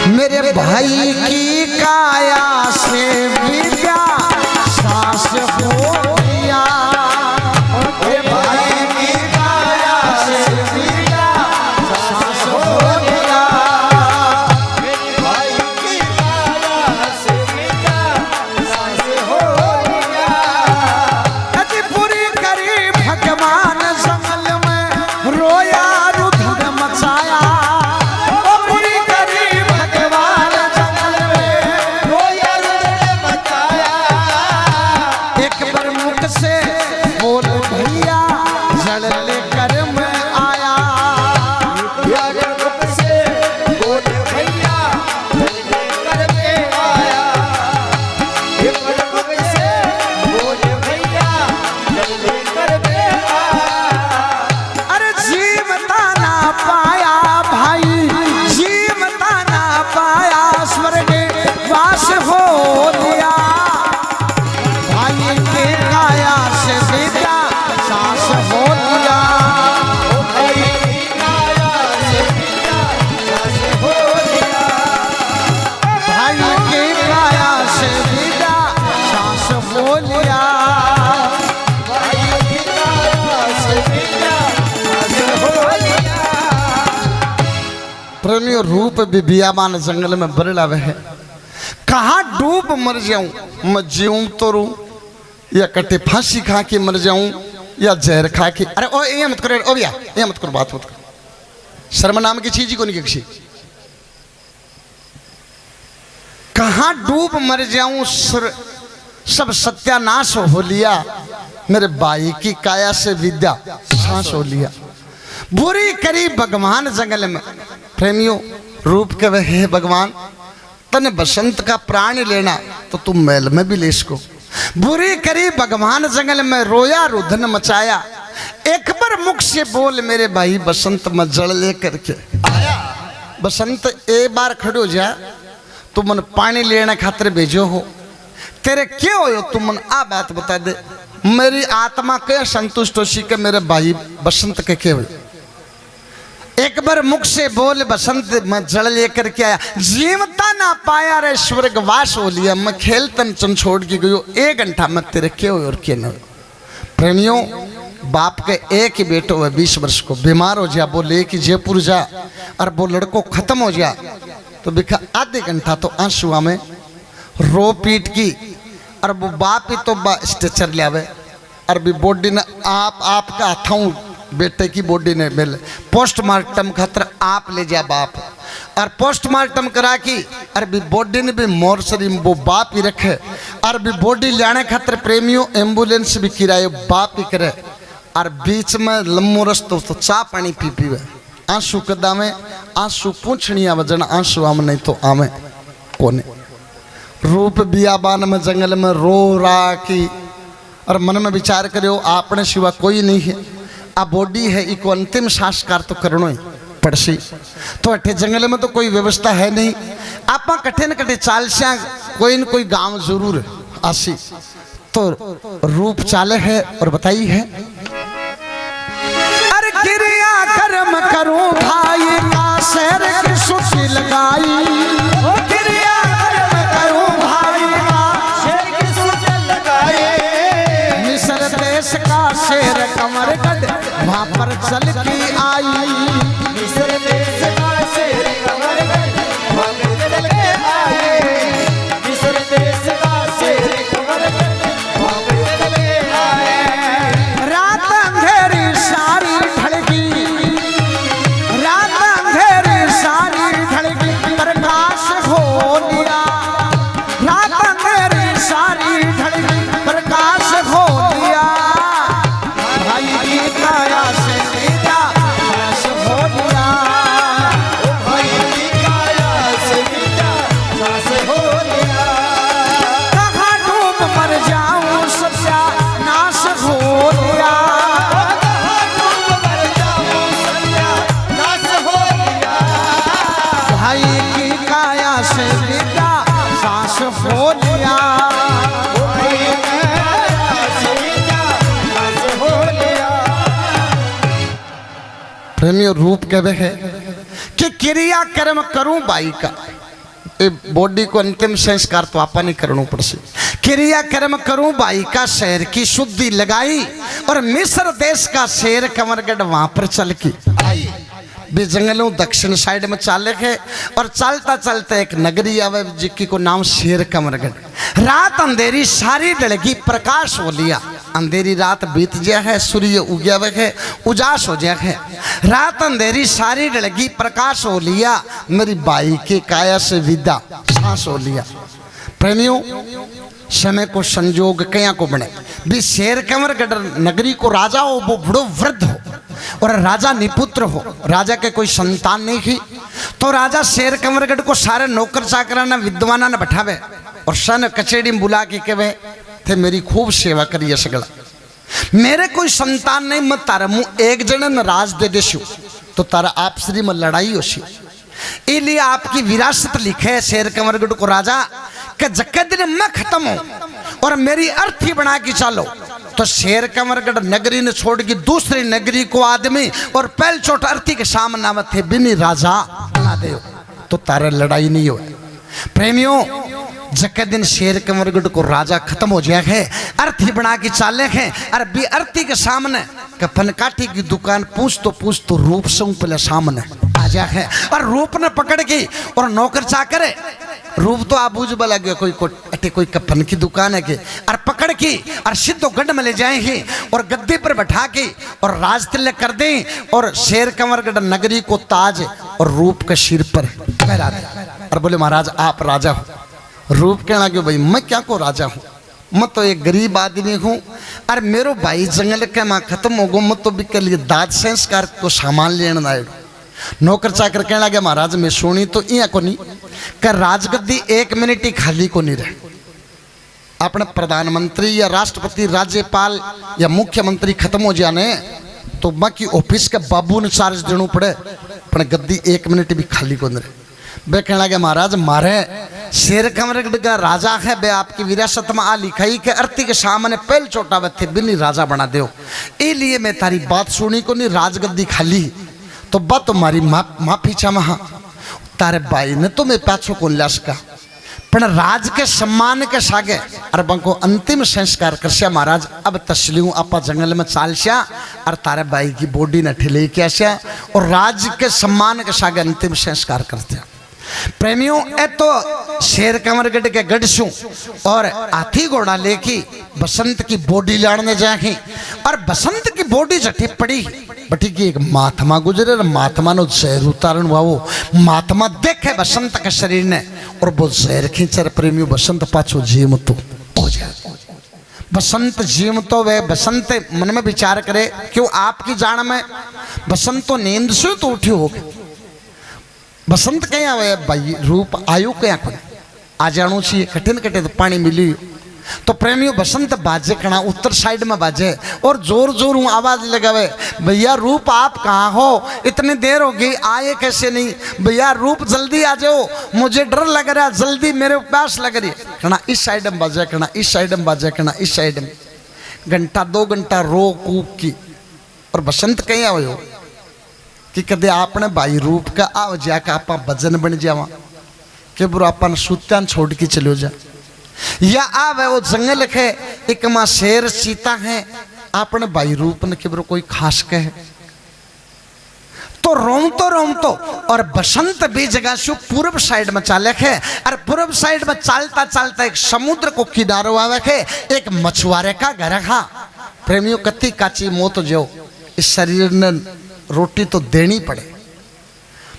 मेरे भाई की काया से विद्या सांस हो लिया। मेरे भाई की काया से विद्या सांस हो लिया। मेरे भाई की काया से विद्या सांस हो लिया। अति पूरी करी भगवान जंगल में रोया, रुधिर मचाया। पूरी करी भगवान जंगल में रोया, रुधिर मचाया। एक बार मुख से बोल भैया जल लेकर मैं आया। प्यारे मुख से बोल भैया जल लेकर मैं आया। एक बार मुख से बोल भैया जल लेकर मैं आया। अरे जीवता ना पाया भाई, जीवता ना पाया, स्वर्ग वास हो लिया। भाई के काया से विद्या सांस हो लिया। भाई की काया से विद्या सांस हो लिया। भाई के काया से विद्या सांस हो लिया। भाई की काया से विद्या सांस हो लिया। प्रेमियों, रूप भी बियाबान जंगल में बरलावे है। कहाँ डूब मर जाऊं, मैं जीऊं तो रू, या कटे फांसी खा के मर जाऊं, या जहर खा के। अरे ओ ये मत करो, ओ भैया ये मत करो, बात मत करो, शर्म नाम की चीज ही को नहीं किसी। कहाँ डूब मर जाऊं, सब सत्यानाश हो लिया। मेरे भाई की काया से विद्या सांस हो लिया। बुरी करी भगवान जंगल में। प्रेमियों, रूप के वह है भगवान, तने बसंत का प्राण लेना तो तुम महल में भी ले सको। बुरी करी भगवान जंगल में, रोया रुधन मचाया। एक बार मुख से बोल मेरे भाई बसंत में जल लेकर के आया। बसंत एक बार खड़ो जा, तुम मन पानी लेने खातिर भेजो हो, तेरे क्यों हो तुम मन आ बात बता दे। मेरी आत्मा के संतुष्ट हो सी के मेरे भाई बसंत के क्या हुए। एक बार मुख से बोल बसंत में जल लेकर के आया, जीवता ना पाया रे स्वर्गवास हो लिया, मैं खेल तन चन छोड़ के गयो, 1 घंटा में तेरे के हो और के न। प्रेमियों, बाप के एक ही बेटो है 20 वर्ष को, बीमार हो जा, बोले कि जयपुर जा, और वो लड़को खत्म हो जा, तो बिखा आधे घंटा तो आंसुआ में रो पीट की, और वो बाप ही तो स्ट्रेचर ले आवे, और भी बॉडी ने आपका हाथों बेटे की बॉडी ने मिल पोस्टमार्टम खातर आप ले जा बाप, और पोस्टमार्टम करा की, और भी बॉडी ने भी मोर्चरी में वो बाप ही रखे, और भी बॉडी लाने खातर प्रेमियों एम्बुलेंस भी किराए बाप ही करे, और बीच में लम्बो रस्तो तो चा पानी पी पीवे, आंसू कदा में आंसू पूछनी वजन आंसू आम नहीं तो आमे कोने। रूप बियाबान में जंगल में रो रहा की, और मन में विचार करो आपने सिवा कोई नहीं है, आ बॉडी है, इको अंतिम संस्कार तो करनो ही पड़सी, तो अठे जंगल में तो कोई व्यवस्था है नहीं, आप कठे न कठे चाल से कोई न कोई गांव जरूर आसी, तो रूप चाले है और बताई है, अरे क्रिया कर्म करूं भाई का शहर की सुखी लगाई, ओ क्रिया कर्म करूं भाई का शेर की सूजन लगाए, मिस्र देश का शेर कमरगढ़ वहां पर चल के आई, मिस्र देश का शेर कमरगढ़ वहां पर चल के आए, मिस्र देश का शेर कमरगढ़ वहां पर चल के आए। रात अंधेरी सारी ढलकी, रात अंधेरी सारी ढलकी, प्रकाश हो लिया, रात अंधेरी सारी ढलकी, प्रकाश हो लिया, भाई की काया से बेटा प्रकाश हो लिया, भाई की काया से बेटा सांस हो लिया, कहाँ डूब मर जाऊं सत्या नाश हो लिया, कहाँ डूब मर जाऊं सत्यानाश हो लिया, भाई की काया से बेटा सांस हो लिया। भाई की काया से बेटा सांस हो लिया। प्रेमियों, रूप कहवे है कि क्रिया कर्म करूं बाई का, ए बॉडी को अंतिम संस्कार तो आपा नहीं करना पड़से, क्रिया कर्म करूं बाई का शहर की शुद्धि लगाई, और मिस्र देश का शेर कमरगढ़ वहां पर चल की आई, भी जंगलों दक्षिण साइड में चाले है, और चलता चलता एक नगरी आवे जिसकी को नाम शेर कमरगढ़, रात अंधेरी सारी डलगी, प्रकाश हो लिया, अंधेरी रात बीत गया है, सूर्य उगया हुआ है, उजास हो गया है, रात अंधेरी सारी डलगी, प्रकाश हो लिया, मेरी बाई के काया से विदा सांस हो लिया। प्रेमियों, समय को संजोग कया को बने, भी शेर कमरगढ़ नगरी को राजा हो, वो बड़ो वृद्ध हो, और राजा निपुत्र हो, राजा के कोई संतान नहीं थी, तो राजा शेर कमरगढ़ को सारे नौकर चाकराना विद्वाना ने बैठावे, और सन कचेड़ी में बुला के कहे थे मेरी खूब सेवा करिए सगला, मेरे कोई संतान नहीं, मैं तारा मुँह एक जन राज दे देशु, तो तारा आपसरी में लड़ाई होशी, इसलिए आपकी विरासत लिखे है शेर कमरगढ़ को राजा कि जक्के दिन मैं खत्म हूं और मेरी अर्थी बना के चलो, तो शेर कमरगढ़ नगरी ने छोड़ के दूसरी नगरी को आदमी और पहल चोट अर्थी के सामने में थे बिनी राजा बना दे, तो तारा लड़ाई नहीं हो। प्रेमियों, जक्के दिन शेर कमरगढ़ को राजा खत्म हो जाए है, अर्थी बना के चाले हैं, और बी अर्थी के सामने कफन काठी की दुकान पूछ तो रूप से पहले सामने आ जा है, और रूप ने पकड़ के और नौकर चाकर रूप तो आप बुझ बला गया कोई कफन की दुकान है के, और पकड़ के और सिद्धो गढ़ में ले जाएंगे और गद्दे पर बैठा के और राज तिलक कर दें, और शेर कमरगढ़ नगरी को ताज और रूप के सिर पर पहरा दे, और बोले महाराज आप राजा हो। रूप कहना कि भाई मैं क्या को राजा हूँ, मैं तो एक गरीब आदमी हूँ, और मेरो भाई जंगल के माँ खत्म हो गो, मैं तो भी के लिए दाद संस्कार को सामान लेना आए। नौकर चाकर कहने लगे महाराज मैं सुनी तो इं को नहीं कर राजगद्दी 1 मिनट ही खाली को नहीं रहे, अपने प्रधानमंत्री या राष्ट्रपति राज्यपाल या मुख्यमंत्री खत्म हो जाने तो बाकी ऑफिस के बाबू ने चार्ज देना पड़े, पर गद्दी 1 मिनट भी खाली को नहीं रहे। वे कहने लगे महाराज मारे शेर कमरगढ़ का राजा है, बे आपकी विरासत में आ लिखाई के अर्थी के सामने पहल चोटा थे बिनी राजा बना दो, इसलिए मैं तारी बात सुनी को नहीं, राजगद्दी खाली तो बा तुम्हारी माफी चाह तारे बाई ने तुम्हें पाछो को लाश का पण राज के सम्मान के सागे अरे बंको अंतिम संस्कार करश्या महाराज अब तस्लियों आपा जंगल में चालश्या और तारे बाई की बॉडी ने ठिले के आश्या और राज के सम्मान के सागे अंतिम संस्कार करते प्रेमियों ए तो शेर कंवरगढ़ के गढ़सू और हाथी घोड़ा लेके बसंत की बॉडी लाने जाए और बसंत की बॉडी जठी पड़ी बटी की एक महात्मा गुजरे महात्मा नो जहर उतारण हुआ वो महात्मा देखे बसंत के शरीर ने और वो जहर खींचर प्रेमियों बसंत पाछो जीव तो हो जाए बसंत जीव तो वे बसंत मन में विचार करे क्यों आपकी जान में बसंत तो नींद से तो उठी होगी बसंत क्या वे भाई रूप आयु क्या को आ जाणू चाहिए कठिन कठिन तो पानी मिली तो प्रेमियों बसंत बाजे कणा उत्तर साइड में बाजे और जोर जोर आवाज लगावे भैया रूप आप कहाँ हो इतनी देर हो गई आए कैसे नहीं भैया रूप जल्दी आ जाओ मुझे डर लग रहा जल्दी मेरे प्यास लग रही है कणा इस साइड में बाजे कणा इस साइड में बाजे कणा इस साइड में घंटा 2 घंटा रो कूक की और बसंत कहीं आयो कि कदे आपने भाई रूप का आओ जाकर आप भजन बन जावा कि बुरा अपन सूत्यान छोड़ के चलो जा या आवे वो जंगल है एक माँ शेर चीता है आपने भाई रूप ने कि कोई खास कहे तो रोमतो और बसंत भी जगह से पूर्व साइड में चाले है और पूर्व साइड में चालता चालता एक समुद्र को किनारो आवे है एक मछुआरे का घर है प्रेमियों कत्ती काची मौत जो इस शरीर ने रोटी तो देनी पड़े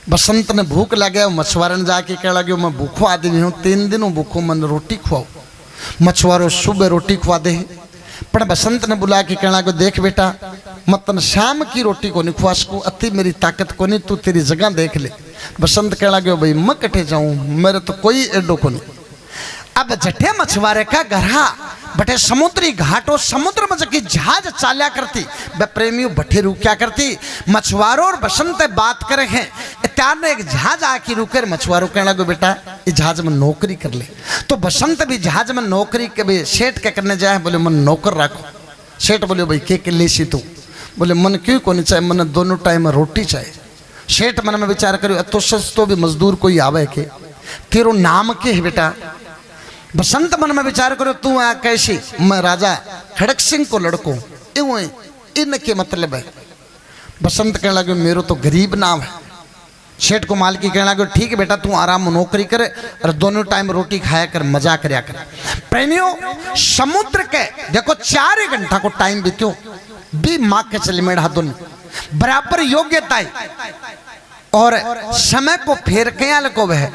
बसंत ने भूख लगे मछुआरे ने जाके कह लगे मैं भूखो आदमी हूँ 3 दिन भूखो मन रोटी खुआओ मछुआरो सुबह रोटी खुआ दे पर बसंत ने बुला के कहना को देख बेटा मतन शाम की रोटी को नहीं खुआ सकूँ अति मेरी ताकत को नहीं तू तेरी जगह देख ले बसंत कह लगे भाई मैं कटे जाऊँ मेरे तो कोई एडो को नहीं अब जठे मछुआरे का गरहा बटे समुद्री घाटों समुद्र में जबकि जहाज चाल्या करती वे प्रेमियों बठे रुक्या करती मछुआरों और बसंत बात करे हैं त्यार ने एक जहाज आके रुके मछुआरों कहना को बेटा इस जहाज में नौकरी कर ले तो बसंत भी जहाज में नौकरी के भी सेठ क्या करने जाए बोले मन नौकर रखो सेठ बोले भाई के ले सी तू बोले मन क्यों को नहीं चाहिए मन दोनों टाइम में रोटी चाहिए सेठ मन में विचार करो तो सस्तो भी मजदूर कोई आवे के तेरो नाम के है बेटा बसंत मन में विचार करो तू आ कैसी मैं राजा खड़क सिंह को लड़को इनके मतलब है बसंत कहने लगे मेरो तो गरीब नाम है सेठ को मालकी कहने लगे ठीक है बेटा तू आराम नौकरी करे और दोनों टाइम रोटी खाया कर मजा करया कर प्रेमियों समुद्र के देखो 4 घंटा को टाइम बीत्यो भी माँ के चले मेढ़ा दोनों बराबर योग्यता और समय को फेर क्या लको वह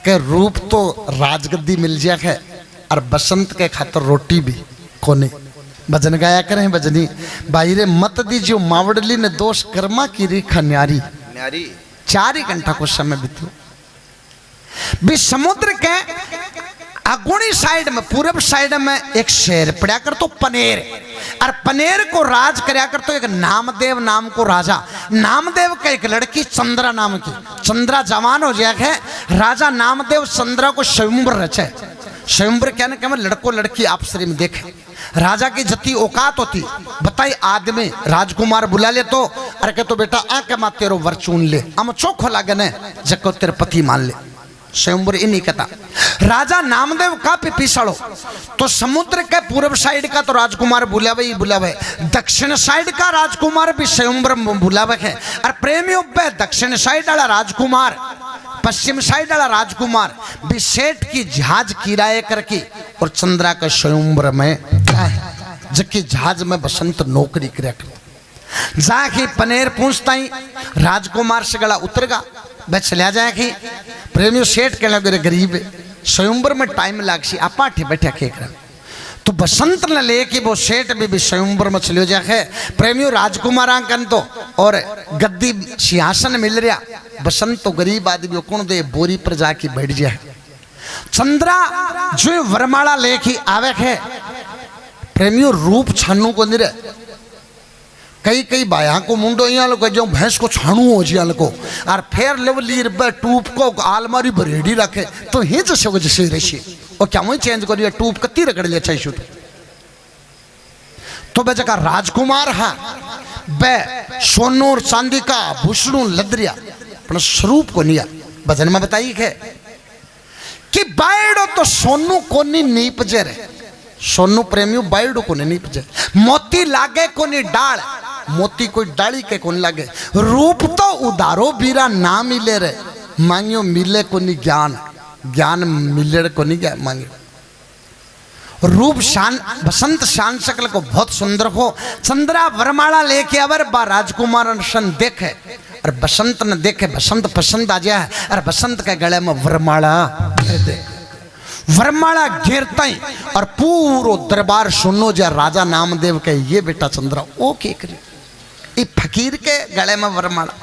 के रूप तो राजगद्दी मिल जाए है और बसंत के खातर रोटी भी कोने भजन गाया करें भजनी भाई रे मत दीजियो मावड़ली ने दोष कर्मा की रेखा न्यारी 4 घंटा को समय बीत्यो भी समुद्र के अगुणी साइड में पूर्व साइड में एक शेर पड़ा कर तो पनेर और पनेर को राज करया कर तो एक नामदेव नाम को राजा नामदेव का एक लड़की चंद्रा नाम की चंद्रा जवान हो जाए है राजा नामदेव चंद्रा को स्वयंवर रचे स्वयंवर क्या ना क्या लड़को लड़की आपसरी में देखे राजा की जति औकात होती बताई आदमी राजकुमार बुला ले तो अरे कह तो बेटा आके मा तेरो वर चुन ले हम चोखो लागे ने जको तेरे पति मान ले स्वयंवर इन्हीं कहता राजा नामदेव का पिपीसड़ो तो समुद्र के पूर्व साइड का तो राजकुमार बुलावे ही बुलावे दक्षिण साइड का राजकुमार भी स्वयंवर बुलावे है और प्रेमियों पे दक्षिण साइड वाला राजकुमार पश्चिम साइड वाला राजकुमार भी सेठ की जहाज किराए करके और चंद्रा का स्वयंवर में जबकि जहाज में बसंत नौकरी कर जाके पनेर पूछता ही राजकुमार से गला उतरगा वह चला जाए प्रेमियों सेठ कहना लगे गरीब स्वयंवर में टाइम लागसी आपा ठे बैठा खेक रहा तो बसंत ने लेके वो सेठ भी स्वयंवर में चलो जाए प्रेमियों राजकुमार आंकन तो और गद्दी सिंहासन मिल रहा बसंत तो गरीब आदमी कौन दे बोरी पर जाके बैठ जाए चंद्रा जो वरमाला लेके आवे है प्रेमियों रूप छानू को नहीं रहे कई कई बाया को मुंडो यहाँ लोग जो भैंस को छाणू हो जिया को और फिर लेवली टूप को आलमारी भरेडी रखे तो ही जैसे वो जैसे रही और क्या वही चेंज करिए टूप कत्ती रगड़ लिया चाहिए तो वह जगह राजकुमार हाँ बे सोनू और चांदी का भूषणु लदरिया पण स्वरूप को निया भजन में बताई है कि बायडो तो सोनू कोनी नीपजे रे सोनू प्रेमियों बायडो कोनी नीपजे मोती लागे कोनी डाल मोती कोई डाली के कोनी लागे रूप तो उदारो बीरा ना मिले रे मांगियो मिले कोनी ज्ञान ज्ञान मिले कोनी क्या मांगियो रूप शान बसंत शान शकल को बहुत सुंदर हो चंद्रा वरमाला लेके अवर बा राजकुमार सन देखे और बसंत ने देखे बसंत पसंद आ जाए और बसंत के गले में वरमाला दे वरमाला घेरता ही और पूरो दरबार सुनो जा राजा नामदेव के ये बेटा चंद्रा ओ के करी ये फकीर के गले में वरमाला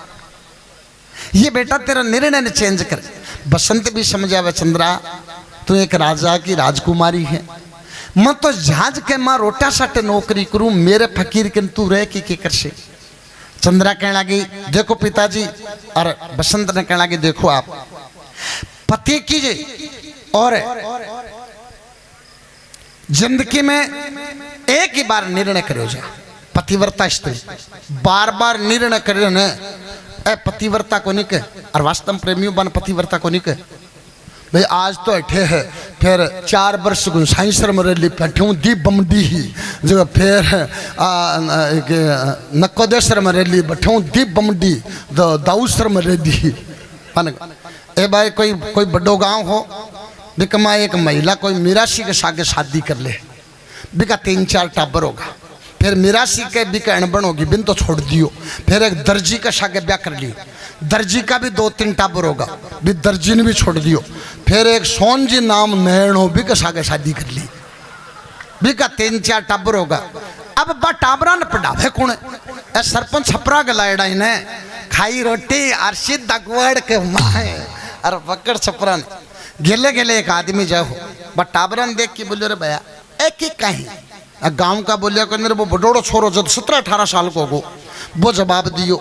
ये बेटा तेरा निर्णय ने चेंज कर बसंत भी समझ आवे चंद्रा तू एक राजा की राजकुमारी है मैं तो जहाज के मां रोटा साटे नौकरी करूं मेरे फकीर के तू रह की कर से चंद्रा कहने लगी देखो पिताजी और बसंत ने कहने लगी देखो आप पति कीजिए और जिंदगी में एक ही बार निर्णय करो जा पतिव्रता स्त्री बार बार निर्णय करे ने ए पतिव्रता को नहीं के और वास्तव प्रेमियों बन पतिव्रता को नहीं के भाई आज तो अठे है फिर 4 वर्ष साइंसर में रही बैठूँ दी बमडी ही जो फिर नकोदेश्वर में रही बैठूँ दी बमडी दाऊसर में रही ए भाई कोई बड़ो गांव हो बिकमा एक महिला कोई मिरासी के सागे शादी कर ले बिका 3-4 टाबर होगा फिर मिरासी के बिका अणबन होगी बिन तो छोड़ दियो फिर एक दर्जी का सागे ब्याह कर लियो दर्जी का भी 2-3 टाबर होगा भी दर्जी ने भी छोड़ दियो फिर एक सोन जी नाम नैन हो भी सागे शादी कर ली भी का 3-4 टाबर होगा अब बा टाबरा ने पढ़ावे कौन है सरपंच छपरा के लायडा इन्हें खाई रोटी और सीधा गुआड़ के माए और पकड़ छपरा ने गेले गेले एक आदमी जाओ बा टाबरा ने देख के बोलो रे भैया एक ही कहीं गांव का बोलिया को मेरे वो बड़ोड़ो छोरो जब 17-18 साल को हो वो जवाब दियो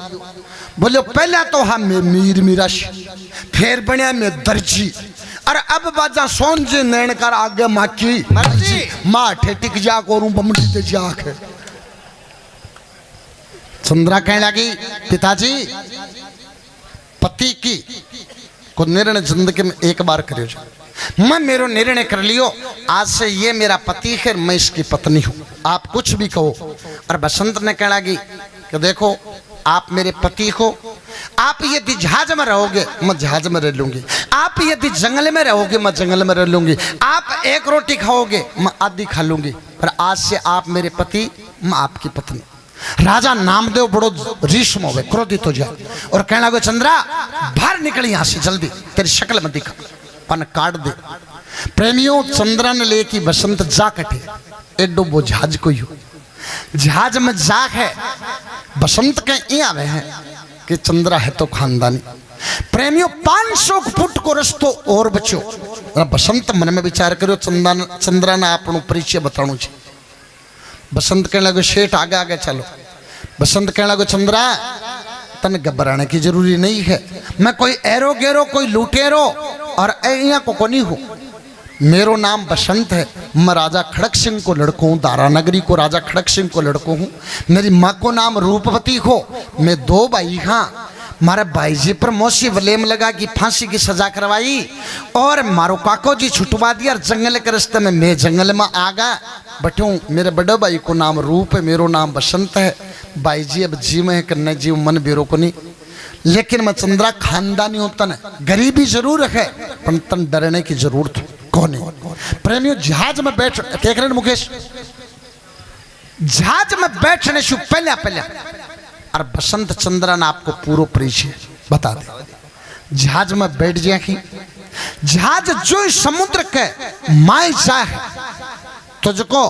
बोले पहले तो हम मीर मिराशी फिर बनिया मैं दर्जी और अब बाजा सोन जी नैन कर आगे माँ की मर्जी माँ ठेटिक जा को बमड़ी ते जाके चंद्रा कहने लगी पिताजी पति की को निर्णय जिंदगी में एक बार करियो जा मैं मेरो निर्णय कर लियो आज से ये मेरा पति है मैं इसकी पत्नी हूँ आप कुछ भी कहो और बसंत ने कहने लगी कि देखो आप मेरे पति हो आप यदि जहाज में रहोगे मैं जहाज में रह लूंगी आप यदि जंगल में रहोगे मैं जंगल में रह लूंगी आप एक रोटी खाओगे मैं आधी खा लूंगी पर आज से आप मेरे पति मैं आपकी पत्नी राजा नामदेव बड़ो रीशम हो गए क्रोधित हो जाए और कहने लगे चंद्रा बाहर निकली यहां से जल्दी तेरी शक्ल में दिखा पन काट दे प्रेमियों चंद्रा ने लेके बसंत जा कटे एडो वो जहाज को ही जहाज में जा है बसंत के ये आवे हैं कि चंद्रा है तो खानदानी प्रेमियों 500 फुट को रस्तो और बचो बसंत मन में विचार करो चंद्रा ने आपनो परिचय बताणु छे बसंत कहने लगे शेठ आगे आगे चलो बसंत कहने लगे चंद्रा तन घबराने की जरूरी नहीं है मैं कोई एरो गेरो कोई लुटेरो और यहाँ को नहीं हूँ मेरो नाम बसंत है मैं राजा खड़क सिंह को लड़को हूँ दारा नगरी को राजा खड़क सिंह को लड़को हूँ मेरी माँ को नाम रूपवती हो मैं 2 भाई हाँ मारे भाई जी पर मौसी वलेम लगा कि फांसी की सजा करवाई और मारो काको जी छुटवा दिया और जंगल के रास्ते में मैं जंगल में आ गया बटू मेरे बड़े भाई को नाम रूप है मेरो नाम बसंत है भाई जी अब जी में करने जीव मन बेरो को नहीं लेकिन मैं चंद्रा खानदानी होता न गरीबी जरूर है पर तन डरने की जरूरत कौन है प्रेमियों जहाज में बैठ देख रहे मुकेश जहाज में बैठने से पहले और बसंत चंद्रा ने आपको पूरा परिचय बता दे जहाज में बैठ जाए जहाज जो समुद्र के माय जाए तुझको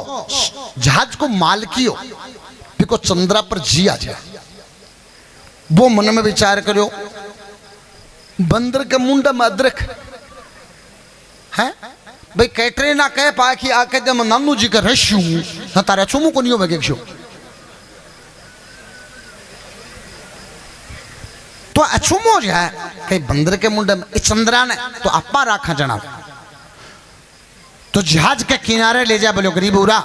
जहाज को मालकियो बिको चंद्रा पर जी आ जाए वो मन में विचार करो बंदर के मुंडा में अदरक है भाई कैटरीना कह पा कि आके जब नानू जी का रश हूं तारा चुमू को नहीं हो मैं तो अछुमो जाए कहीं बंदर के मुंडे में चंद्रा ने तो आपा राखा जना तो जहाज के किनारे ले जा बोलो गरीब उरा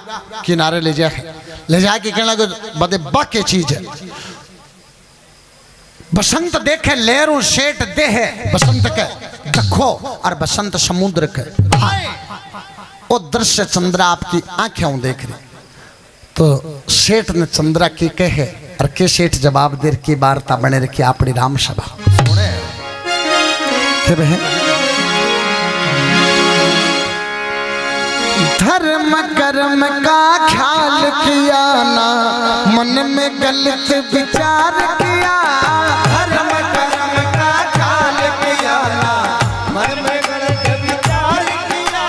किनारे ले जाए के कहना बदे बाके चीज है बसंत देखे लहरों शेट देह बसंत के देखो और बसंत समुद्र के वो दृश्य चंद्रा आपकी आंखें देख रही। तो शेठ ने चंद्रा की कहे और के शेठ जवाब दे की वार्ता बने रखी अपनी राम सभा सुने के बहन। धर्म कर्म का ख्याल किया ना मन में गलत विचार किया। धर्म कर्म का ख्याल किया ना मन में गलत विचार किया।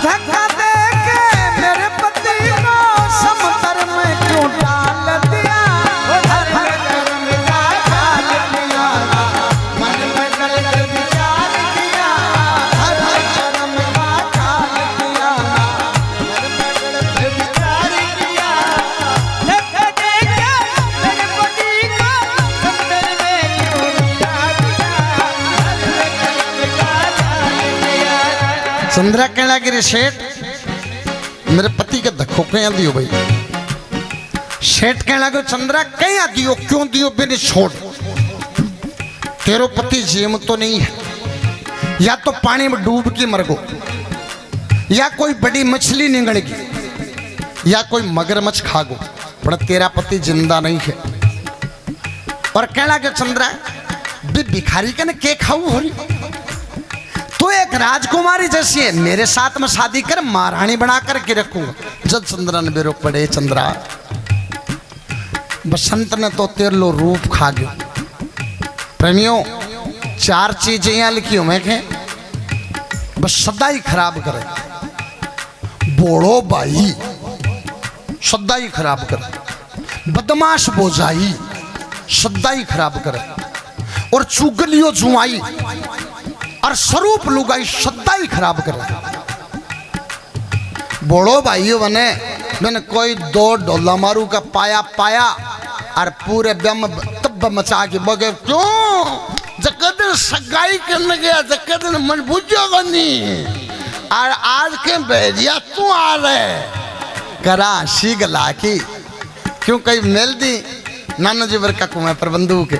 धक्का दे के मेरे पति को समंदर में क्यों डाल दिया। धर्म कर्म का ख्याल किया ना मन में गलत विचार किया। धर्म कर्म का ख्याल किया ना मन में गलत विचार किया। धक्का दे के मेरे पति को समंदर में क्यों डाल दिया। धर्म कर्म का ख्याल किया। चंद्रा कहने लगी शेठ मेरे पति के धक्को कहीं दियो भाई। शेठ कहने लगे चंद्रा कहीं दियो क्यों दियो बिन छोड़। तेरो पति जीम तो नहीं है, या तो पानी में डूब के मर गो, या कोई बड़ी मछली निगलेगी, या कोई मगरमच्छ खा गो, पर तेरा पति जिंदा नहीं है। और कहने लगे चंद्रा बे भिखारी के ने के खाऊ हो रही। तो एक राजकुमारी जैसी है, मेरे साथ में शादी कर महारानी बना कर के रखूंगा। जब चंद्रा ने बेरो पड़े चंद्रा बसंत ने तो तेरे लो रूप खा गयो। प्रेमियों 4 चीजें यहां लिखी हूं मैं के बस सदा ही खराब करे। बोड़ो बाई सदा ही खराब करे, बदमाश बोझाई सदा ही खराब करे, और चुगलियो जुआई और स्वरूप लुगाई सदा ही खराब करे। बोड़ो भाइयों बने मैंने कोई 2 डोला मारू का पाया पाया और पूरे ब्याम तब मचा के बगे क्यों जकदन सगाई करने गया जकदन मन बुझोगा नहीं। और आज के भेजिया तू आ रहे करा सी गला की क्यों कहीं मेल दी नाना जी वर्का कुएं पर बंदूक के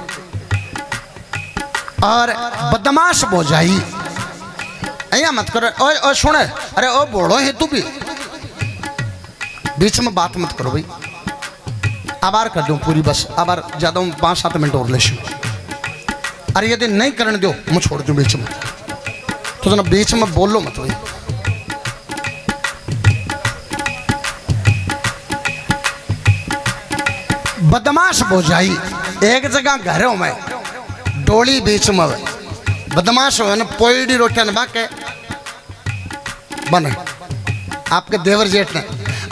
और बदमाश बोझाई ऐया मत करो। ओए ओए सुने अरे ओ बोड़ो है तू भी बीच में बात मत करो भाई। आबार कर दूं पूरी बस आबार ज्यादा 5-7 मिनट और ले। अरे यदि नहीं करने दो मैं छोड़ दूं बीच में, तो जना बीच में बोलो मत भाई। बदमाश बोझाई एक जगह घरों में डोली बीच में बदमाश हो ना पोईडी रोटियां बाके बने आपके देवर जेठ ने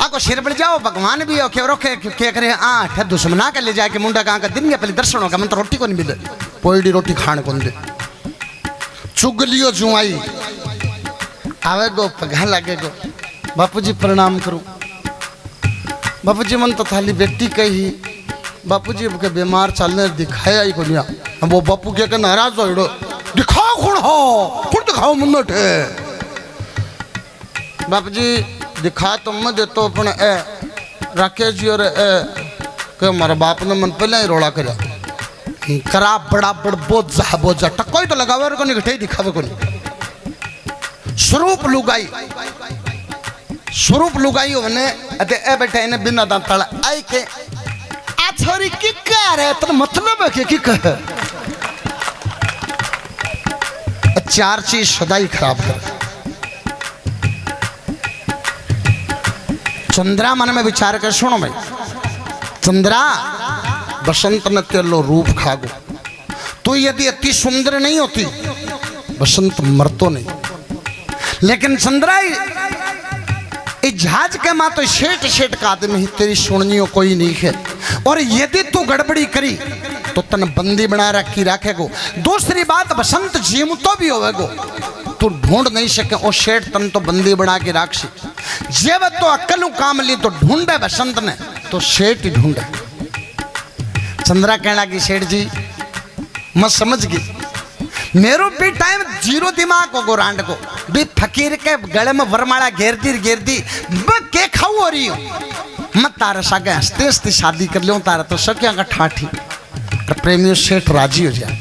आपको सिर पर जाओ भगवान भी हो क्यों रोके क्या करे। हाँ दुश्मना के ले जाके मुंडा कहाँ का दिन के पहले दर्शन होगा मन तो रोटी को नहीं मिले पोईडी रोटी खाने को नहीं। चुगलियो जुआई आवे गो पगा लगे गो बापू जी प्रणाम करूं। बापू जी मन तो थाली बेटी कही बापू जी के बीमार चलने दिखाया ही को नहीं। वो बापू क्या नाराज हो दिखाओ कौन हो कौन दिखाओ मुन्नट है। बापू जी दिखा तो मैं देतो अपन ए राकेश जी और ए के हमारा बाप ने मन पहले ही रोड़ा करा करा बड़ा बड़ बोझा बोझा टकोई तो लगावे को नहीं घटे दिखावे को नहीं। स्वरूप लुगाई होने अते ए बैठे ने बिना दांत तला आई के आ छोरी की कह रहे तो मतलब है कि कह 4 चीज सदा ही खराब कर। चंद्रा मन में विचार कर सुनो भाई। चंद्रा बसंत ने तेलो रूप खागो तो यदि अति सुंदर नहीं होती बसंत मरतो नहीं। लेकिन चंद्रा इस जहाज के माँ तो शेठ का आदमी ही तेरी सुननियो कोई नहीं है। और यदि तू गड़बड़ी करी तो तन बंदी बना रखी रखेगो। दूसरी बात बसंत जीम तो भी होवेगो तू ढूंढ नहीं सके और शेठ तन तो बंदी बना के राक्षी जब तो अक्कल काम ली तो ढूंढे बसंत ने तो शेठ ही ढूंढे। चंद्रा कहने लगी सेठ जी मैं समझ गई मेरो भी टाइम 0 दिमाग हो गो रांड को भी फकीर के गले में वरमाला घेरती मैं के खाऊ हो रही हूँ। मैं तारा सागे हंसते हंसते शादी कर लियो तारा तो सकिया का ठाठी और प्रेमियों सेठ राजी हो जाए।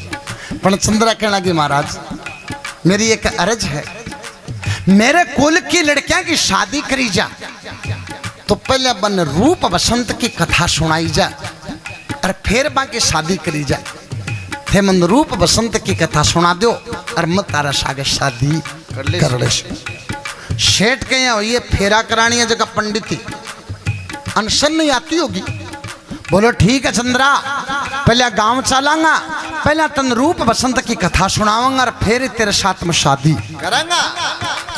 पर चंद्रा कहने लगी महाराज मेरी एक अर्ज है, मेरे कुल की लड़कियां की शादी करी जा तो पहले बन रूप बसंत की कथा सुनाई जा और फिर बाकी शादी करी जा। थे मन रूप बसंत की कथा सुना दो और मत तारा सागे शादी कर ले। सेठ के यहाँ ये फेरा करानी है जगह पंडित अनशन नहीं आती होगी। बोलो ठीक है चंद्रा, पहले गांव चलांगा, पहले तन रूप बसंत की कथा सुनाऊंगा और फिर तेरे साथ में शादी करेंगा।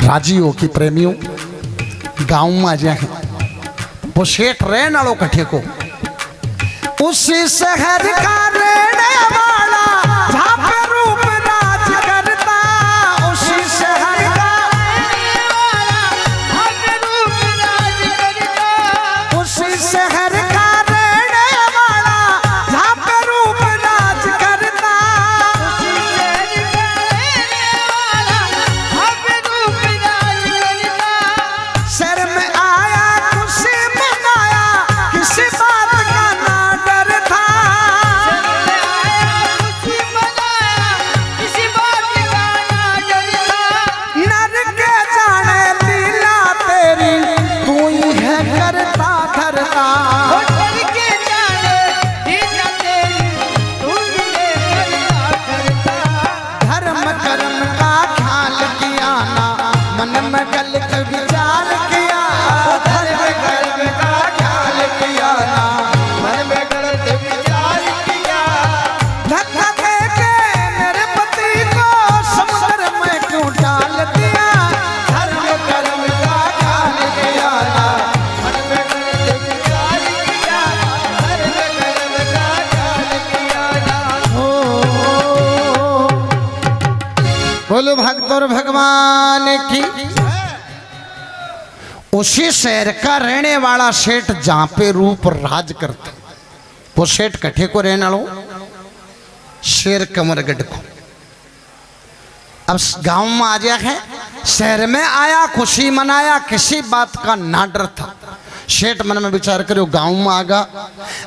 राजी हो कि प्रेमियों गांव में आ जाए। वो सेठ रहने वालों कठे को उसी शहर का रहने वाला जहाँ पे रूप राज करता, उसी शहर का रहने वाला जहाँ पे रूप राज करता, उसी शहर का रहने वाला जहाँ पे रूप राज करता, उसी शहर का रहने वाला जहाँ पे रूप राज करता। शहर में आया खुशी मनाया किसी बात का ना डर था, नर के जाने लीला तेरी तू ही है करता धरता, धर्म कर्म का ख्याल किया ना मन में गलत विचार किया, धर्म कर्म का ख्याल किया ना मन में गलत विचार किया, धक्का दे के मेरे पति को समुद्र में क्यों डाल दिया, धर्म कर्म का ख्याल किया ना मन में गलत विचार किया, धर्म कर्म का ख्याल किया ना। बोलो भक्त और भगवान की। उसी शहर का रहने वाला सेठ जहां पे रूप राज करता, वो सेठ कठे को रहने वालों शेर कमरगढ़ को। अब गांव में आ गया है, शहर में आया खुशी मनाया किसी बात का ना डर था। सेठ मन में विचार करो गांव में आगा,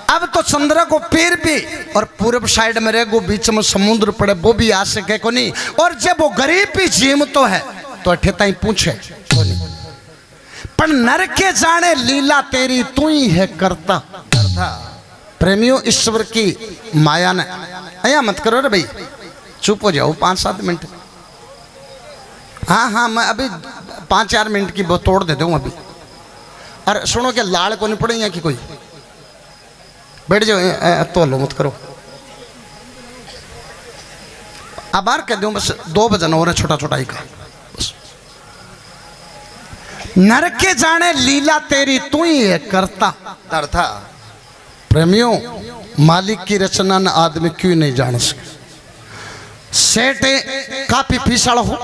अब तो चंद्रा को पैर भी और पूर्व साइड में रहेगो, बीच में समुद्र पड़े वो भी आ सके को नहीं, और जब वो गरीब भी जीम तो है तो अठेता ही पूछे को नहीं। पर नर के जाने लीला तेरी तू ही है करता। प्रेमियों ईश्वर की माया ने अया मत करो रे भाई, चुप हो जाओ 5-7 मिनट। हाँ मैं अभी 5-4 मिनट की तोड़ दे दूँ अभी। और सुनो क्या लाड़ को नहीं पड़े यहाँ की कोई, बैठ जाओ तो लो मत करो। अब बार कह दूँ बस 2 बजन और छोटा छोटा ही का। नर के जाने लीला तेरी तू ही है करता था। प्रेमियों मालिक की रचना न आदमी क्यों नहीं जान सके। सेठ काफी पीछड़ हो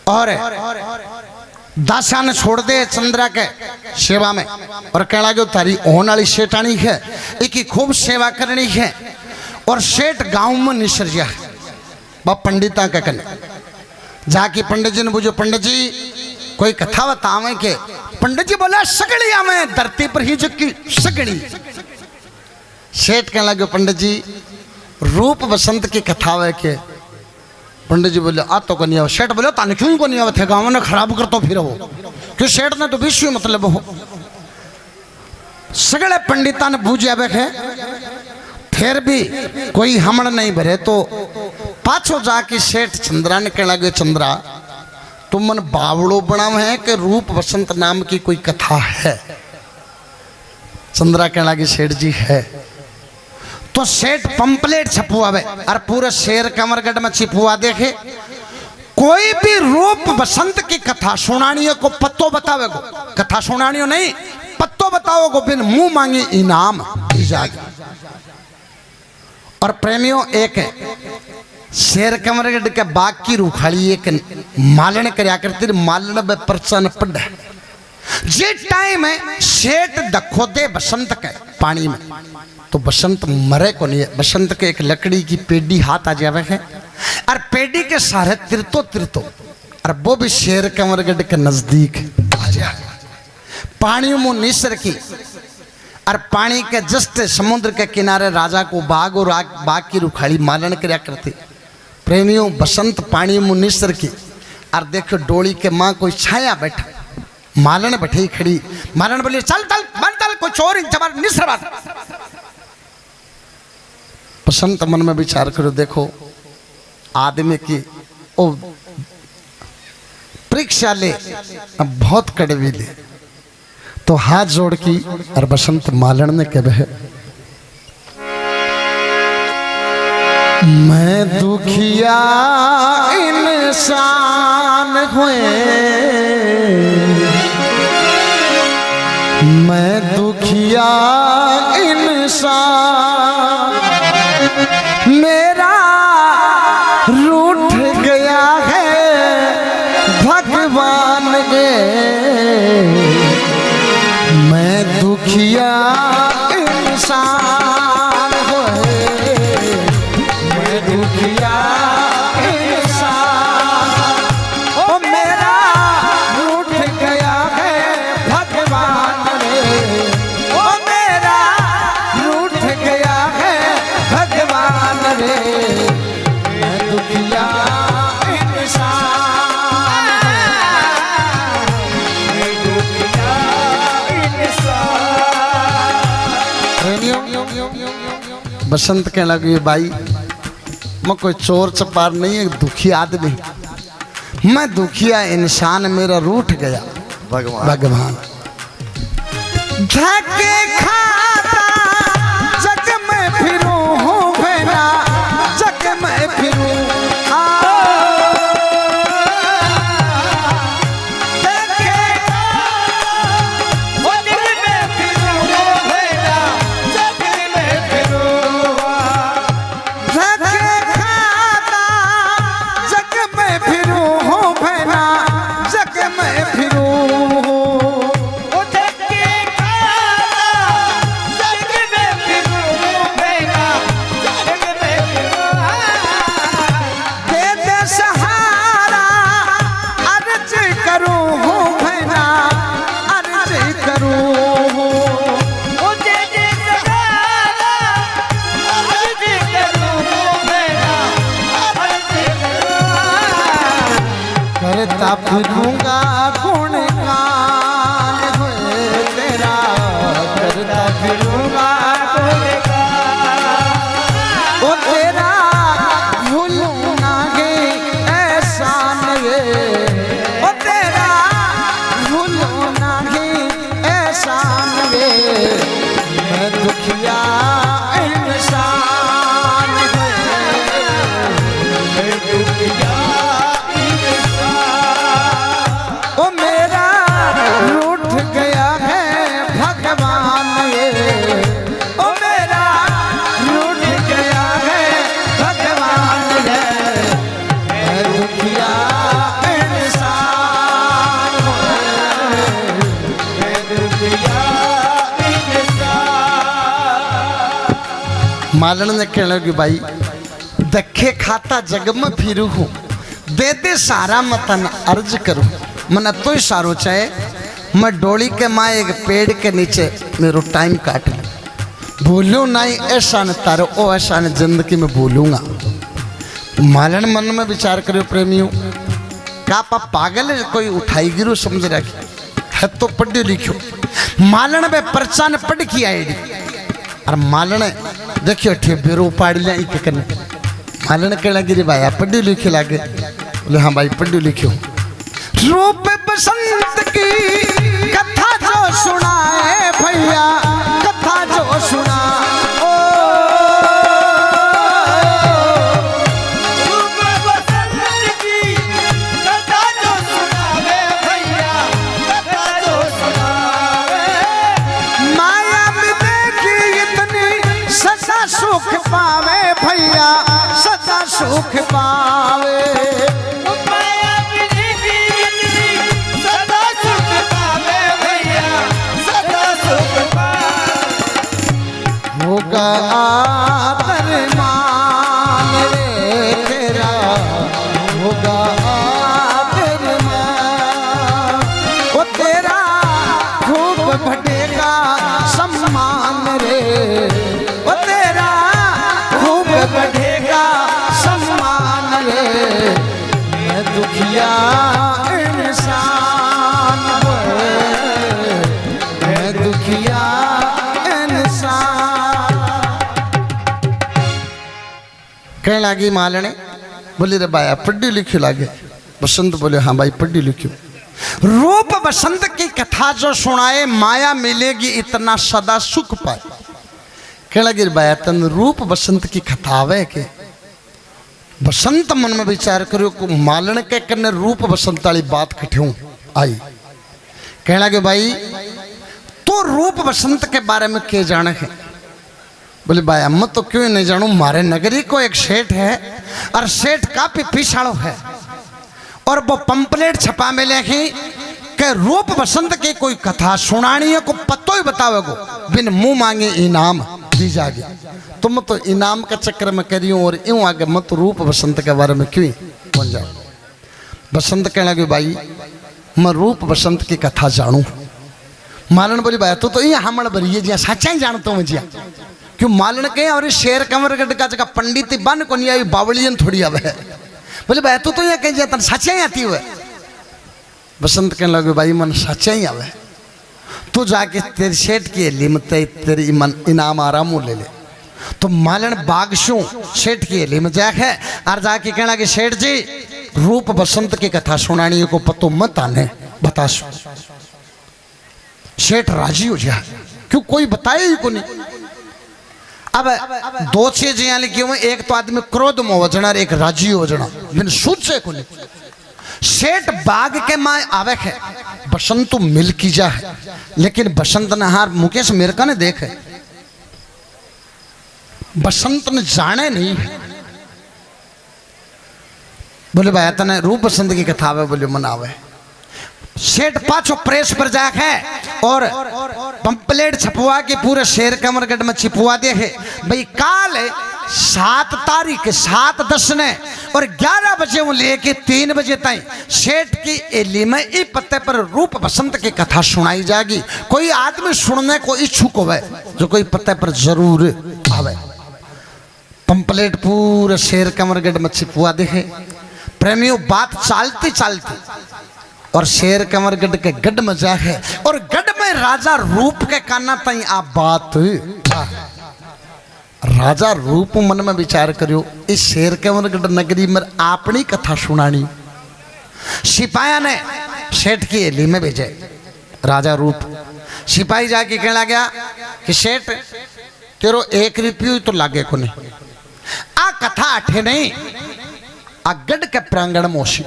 और दासा ने छोड़ दे चंद्रा के सेवा में और कह लगे तारी होने वाली सेठानी है, एक खूब सेवा करनी है। और सेठ गांव में निसर गया बाप पंडिता के कने जाके पंडित जी ने पूछो, पंडित जी कोई कथा बतावे के। पंडित जी बोला सगड़िया में धरती पर ही झुकी सगड़ी। सेठ कहने लगे पंडित जी रूप बसंत की कथा है के। पंडित जी बोले आ तो को नहीं आवे। सेठ बोले ताने क्यों को नहीं आवे थे, गाँव ने खराब कर तो फिर हो कि सेठ ने तो विश्व मतलब हो। सगड़े पंडिता ने बूझ आवे है, फिर भी कोई हमण नहीं भरे तो पाछो जाके सेठ चंद्रा ने कहने लगे चंद्रा तुम मन बावड़ो बनाव है कि रूप बसंत नाम की कोई कथा है। चंद्रा कहने लगे सेठ जी है। तो सेठ पंपलेट छपुआवे और पूरे शेर कमरगढ़ में छिपुआ देखे कोई भी रूप बसंत की कथा सुनानी को पत्तो बतावे को, कथा सुनानी नहीं पत्तो बताओ को बिन मुंह मांगे इनाम जाएगा। और प्रेमियों एक शेर कमरगढ़ के बाग की रूखाली एक मालन करया करती, मालन में परचन पड़ जे टाइम है सेठ दखो दे बसंत के पानी में तो बसंत मरे को नहीं है। बसंत के एक लकड़ी की पेडी हाथ आ जावे है और पेडी के सारे तिरतो तिरतो और वो भी शेर कमरगढ़ के नजदीक आ जाए। पानी में निसर की और पानी के जस्ट समुद्र के किनारे राजा को बाग और बाग की रुखाड़ी मालन करया करते। प्रेमियों बसंत पानी मुँह निसर की और देखो डोली के माँ कोई छाया बैठा, मालन बैठी खड़ी। मालन बोली चल चल मन चल कोई चोर जबर निसर बात। बसंत मन में विचार करो, देखो आदमी की ओ परीक्षा ले अब बहुत कड़वी ले, तो हाथ जोड़ की और बसंत मालन ने कह है मैं दुखिया इंसान हुए, मैं दुखिया इंसान, मेरा रूठ गया है भगवान ने, मैं दुखिया इंसान हुए, मैं दुखिया इंसान, ओ मेरा रूठ गया है भगवान ने, ओ मेरा रूठ गया है भगवान रे, मैं दुखिया बसंत कहने लगी भाई मैं कोई चोर चपार नहीं है, दुखी आदमी, मैं दुखिया इंसान, मेरा रूठ गया भगवान। धक्के खाता जग में फिरूं हूँ भैया, जग में फिरूं करता फिरूंगा गुणगान हुए तेरा, करता फिरूंगा गुणगान, ओ तेरा भूलूं नागे एहसान ये, ओ तेरा भूलूं नागे एहसान ये, मैं दुखिया इंसान हुए, मैं दुखिया मालन ने कहने लगी भाई दखे खाता जग में फिरू हूँ, दे दे सारा मतन अर्ज करूँ, मन तो ही सारो चाहे मैं डोली के माँ एक पेड़ के नीचे मेरो टाइम काट लूँ, भूलूँ नहीं ऐसा न तारो ओ ऐसा न जिंदगी में भूलूंगा। मालन मन में विचार करो प्रेमियों, का पा पागल है कोई उठाई गिरो समझ रखी है तो पढ़ो लिखो। मालन में परचा ने पढ़ की आएगी और मालन देखियो ठे बेरो पाड़ लिया एक कने। मालन कहना गिरी भाई आप पढ़ो लिखे लागे, बोले हाँ भाई पढ़ो लिखो। रूप बसंत की कथा जो सुनाए भैया, कथा जो सुना ओ रूप बसंत की कथा जो सुनावे भैया, कथा जो सुनावे, माया में देखी इतनी सदा सुख पावे भैया, सदा सुख पावे। होगा आदर मान रे तेरा, होगा आदर मान, वो तेरा खूब बढ़ेगा सम्मान कहने लगी मालने, बोली रे बाया पढ़ी लिखी लागे। बसंत बोले हाँ भाई पढ़ी लिखी। रूप बसंत की कथा जो सुनाए माया मिलेगी इतना सदा सुख पाए। कहने लगी बाया तन रूप बसंत की कथा आवे के बसंत मन में विचार करो को मालन के कन्ने रूप बसंत वाली बात कठ्यों आई। कहने लगे भाई तो रूप बसंत के बारे में क्या जाने है। बोले भाई हम तो क्यों नहीं जानू, मारे नगरी को एक सेठ है और सेठ काफी पिछाड़ो है और वो पंपलेट छपा मिले ही कि रूप बसंत की कोई कथा सुनानी है को पतो ही बताओगे बिन मुंह मांगे इनाम दी जाएगी। तुम तो इनाम का चक्कर में करी और यूं आगे मत रूप बसंत के बारे में क्यों बन जाओ। बसंत कहने लगे भाई मैं रूप बसंत की कथा जानू। मालन बोली भाई तो ये हमण बरिए जिया सच्चा ही जानता हूँ जिया क्यों मालन के और शेर कमरगढ़ का जगह पंडित बन को नहीं आई बावलियन थोड़ी आवे। बोले भाई तू तो ये कहीं जाता सच्चा ही आती हुए। बसंत कहने लगे भाई मन सच्चा ही आवे तू जाके तेरे सेठ की लिमत तेरी मन इनाम आराम ले ले। तो मालन बागशू सेठ की लिम जाक है और जाके कहना कि सेठ जी रूप बसंत की कथा सुनानी को पतो मत आने बता सो। सेठ राजी हो जाए क्यों कोई बताए ही को नहीं। अब दो चीज यहाँ लिखी हुई, एक तो आदमी क्रोध में हो जाना और एक राजी हो जाना बिन सोचे को नहीं। सेठ बाग के माए आवे है बसंत मिल की जा है लेकिन बसंत नहार मुकेश मेरका ने देखे बसंत ने जाने नहीं। बोले भाई तने रूप बसंत की कथा आवे। बोले मन आवे। सेठ पाछो प्रेस पर जाक है और पंपलेट छपवा के पूरे शेर कमरगढ़ में छिपवा दे है भाई काल 7 तारीख 7-10 ने और 11 बजे वो लेके 3 बजे तक सेठ की एली में ई पत्ते पर रूप बसंत की कथा सुनाई जाएगी। कोई आदमी सुनने को इच्छुक होवे जो कोई पत्ते पर जरूर आवे। पंपलेट पूरे शेर कमरगढ़ में छिपवा दे है। प्रेमियों बात चालती चालती और शेर कमरगढ़ के गढ़ में जा है और गढ़ में राजा रूप के काना तई आप बात राजा रूप मन में विचार करियो इस शेर कमरगढ़ नगरी में अपनी कथा सुनानी। सिपाहिया ने सेठ की एली में भेजे राजा रूप। सिपाही जाके कहना गया कि सेठ तेरो 1 रुपये तो लागे को नहीं आ कथा अठे नहीं आ गढ़ के प्रांगण मोशी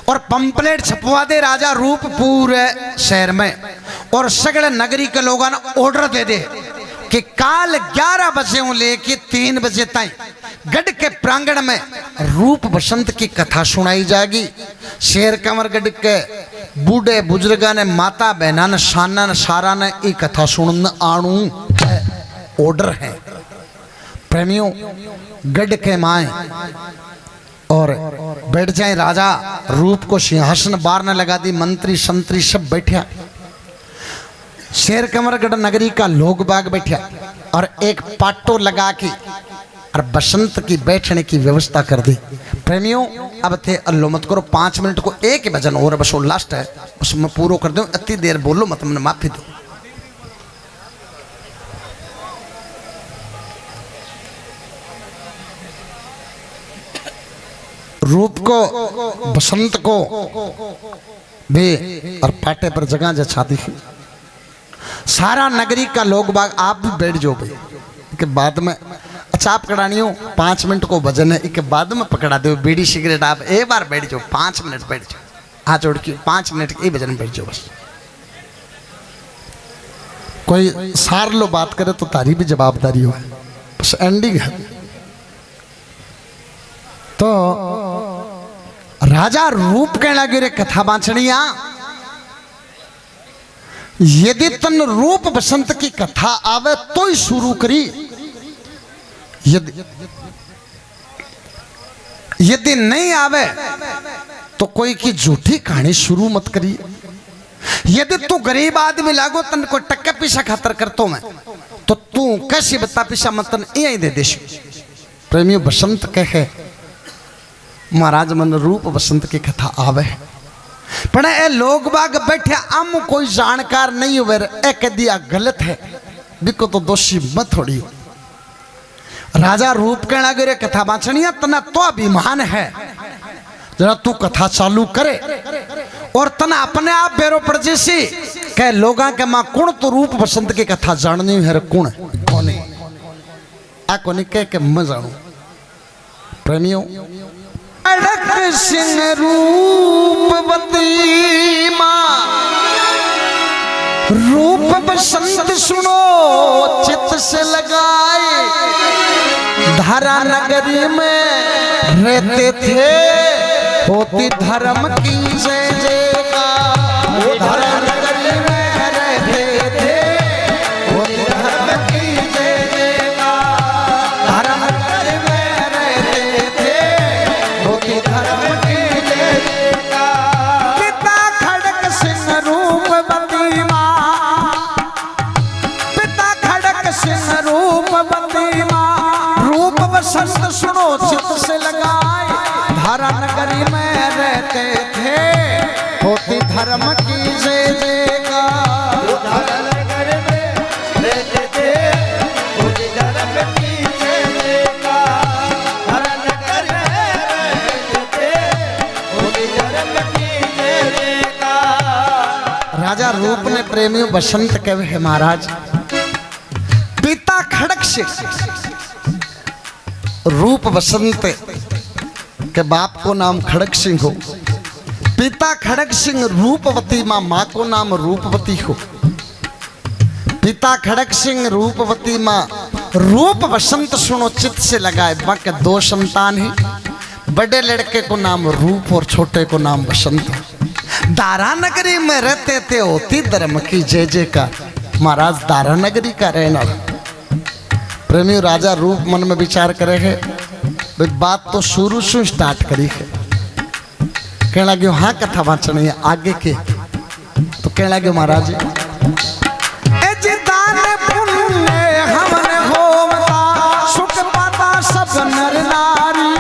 और पंपलेट छपवा दे राजा रूप पूरे शहर में और सगले नगरी के लोगों ने ऑर्डर दे दे कि काल 11 बजे लेके 3 बजे तक गढ़ के प्रांगण में रूप बसंत की कथा सुनाई जाएगी। शेर कमरगढ़ के बूढ़े बुजुर्गा ने माता बहना ने शाना ने सारा ने ये कथा सुनने आणु ऑर्डर है। प्रेमियों गढ़ के माए और बैठ जाए राजा रूप को सिंहासन बार ने लगा दी। मंत्री संतरी सब बैठा। शेर कमरगढ़ नगरी का लोग बाग बैठा और एक पाटो लगा के और बसंत की बैठने की व्यवस्था कर दी। प्रेमियों अब थे अल्लो मत करो 5 मिनट को एक ही भजन और बस लास्ट है उसमें पूरा कर दो। इतनी देर बोलो मत मैंने माफी दो। रूप को बसंत को भी और पाटे पर जगह जछा दी। सारा नगरी का लोग बाग आप भी बैठ जाओ भाई के बाद में अचाप कड़ानियों 5 मिनट को भजन है इसके बाद में पकड़ा दो बीड़ी सिगरेट आप एक बार बैठ जाओ 5 मिनट बैठ जाओ हाथ जोड़ के 5 मिनट के भजन बैठ जाओ। बस कोई सार लो बात करे तो तारी भी जवाबदारी हो बस एंडिंग है। तो राजा रूप कहने लगे रे कथा बांचनिया यदि तन रूप बसंत की कथा आवे तो ही शुरू करी यदि नहीं आवे तो कोई की झूठी कहानी शुरू मत करी। यदि तू गरीब आदमी लागो तन को टक्के पीछा खातर करतो मैं तो तू कैसी बता पीछा मतन यही दे देश। प्रेमियों बसंत कहे महाराज मन रूप बसंत की कथा आवे पर ए लोग बाग बैठे आम कोई जानकार नहीं हुए ए कह दिया गलत है बिको तो दोषी मत थोड़ी हो। राजा रूप कहना गिरे कथा बाचनिया तना तो अभिमान है जरा तू कथा चालू करे और तना अपने आप बेरो पड़ जैसी कह लोगा के मां कौन तो रूप बसंत की कथा जाननी है कौन कोने आ कोने कह के मैं जानू प्रेमियों खड़क सिंह रूपवती मां रूप बसंत सुनो चित्त से लगाए धारा नगरी में रहते थे होती धर्म की जय जयकार धारा नगरी में रहते थे होती धर्म की जय जयकार धारा नगरी में रहते थे होती धर्म की जय जयकार पिता खड़क सिंह रूपवती मां पिता खड़क सिंह रूपवती मां रूप बसंत सुनो चित्त से लगाए धारा नगरी में रहते थे होती धर्म की जय जयकार धारा नगर में रहते थे होती धर्म की जय जयकार धारा नगर में रहते थे होती धर्म की जय जयकार। राजा रूप ने प्रेमियों बसंत कहे है महाराज पिता खड़क सिंह रूप बसंत के बाप को नाम खड़क सिंह हो पिता खड़क सिंह रूपवती माँ को नाम रूपवती हो पिता खड़क सिंह रूपवती माँ रूप बसंत सुनो चित्त से लगाए बाकी दो संतान ही बड़े लड़के को नाम रूप और छोटे को नाम बसंत दारा नगरी में रहते थे होती धर्म की जय जयकार महाराज दारा नगरी का रहना प्रेमी राजा रूप मन में विचार करे है बात तो शुरू से स्टार्ट करी है कहने लगे हाँ कथा वाचनी है आगे के तो कहने लगे महाराज सुख पाता सब नर नारी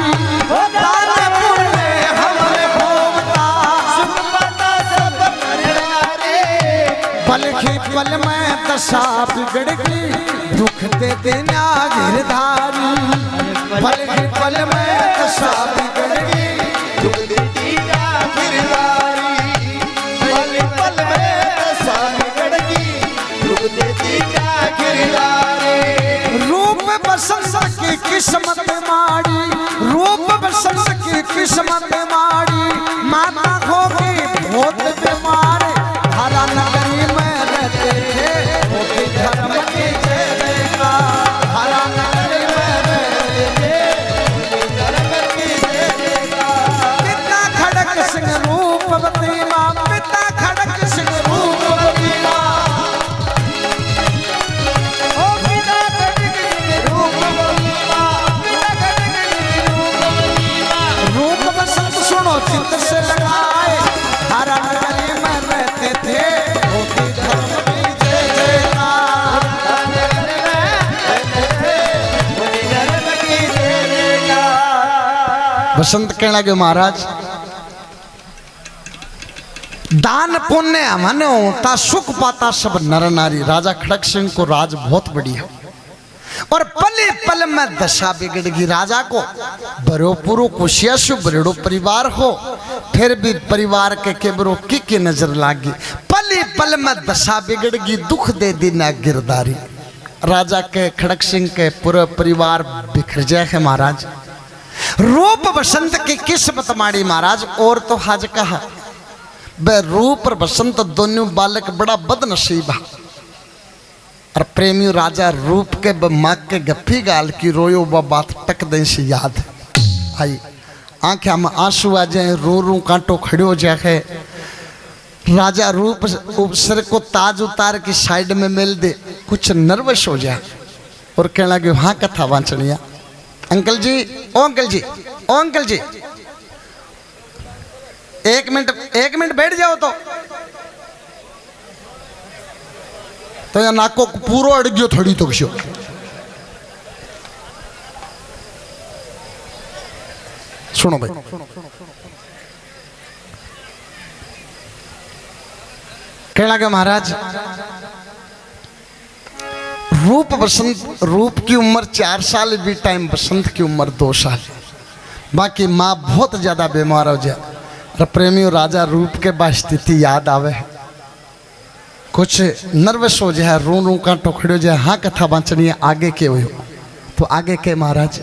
पल ही पल में दशा बिगड़ गई दुख दे देना गिरधारी पल ही पल में दशा बिगड़ गई दुख देती जा गिरधारी पल पल में दशा बिगड़ गई दुख देती जा गिरधारी। रूप बसंत की किस्मत माड़ी रूप बसंत की किस्मत माड़ी माता होगी बहुत बीमार धारा नगरी में रहते थे होती धर्म की जय जयकार धारा नगरी में रहते थे होती धर्म की जय जयकार। पिता खड़क सिंह रूपवती माँ पिता खड़क सिंह रूपवती माँ ओ पिता खड़क सिंह रूपवती माँ पिता खड़क सिंह रूपवती माँ रूप बसंत सुनो चित्त से लगाए धारा नगरी में रहते थे होती धर्म की जय जयकार बसंत कहने लगे महाराज दान पुण्य मन होता सुख पाता सब नर नारी राजा खड़क सिंह को राज बहुत बड़ी है और पले पल में दशा बिगड़ गई राजा को बरो पुरो कुशियासु बरेड़ो परिवार हो फिर भी परिवार के केबरो की नजर लागी पले पल में दशा बिगड़ गई दुख दे दी ना गिरदारी राजा के खड़क सिंह के पूरा परिवार बिखर जाए है महाराज रूप बसंत की किस्मत माड़ी महाराज और तो हाज कहा बे रूप और बसंत दोनों बालक बड़ा बदनसीब है और प्रेमी राजा रूप के माँ के गप्पी गाल की रोयो व बात टक दे से याद आई आंखें में आंसू आ जाए रो रू कांटो खड़ो जाए राजा रूप सिर को ताज उतार की साइड में मेल दे कुछ नर्वस हो जाए और कहने लगे हाँ कथा वाचनिया अंकल जी ओ अंकल जी ओ अंकल जी एक मिनट बैठ जाओ तो या नाको पूरो अड़ गयो थोड़ी तो क्यों सुनो भाई कहने लगे महाराज रूप बसंत, रूप की उम्र 4 साल भी टाइम, बसंत की उम्र 2 साल। बाकी माँ बहुत ज़्यादा बीमार हो जाए। और प्रेमियों राजा रूप के बाद स्थिति याद आवे, कुछ नर्वस हो जाए, रू रू का टोखड़ो जाए। हाँ कथा बांचनी है, आगे के हो तो आगे के महाराज।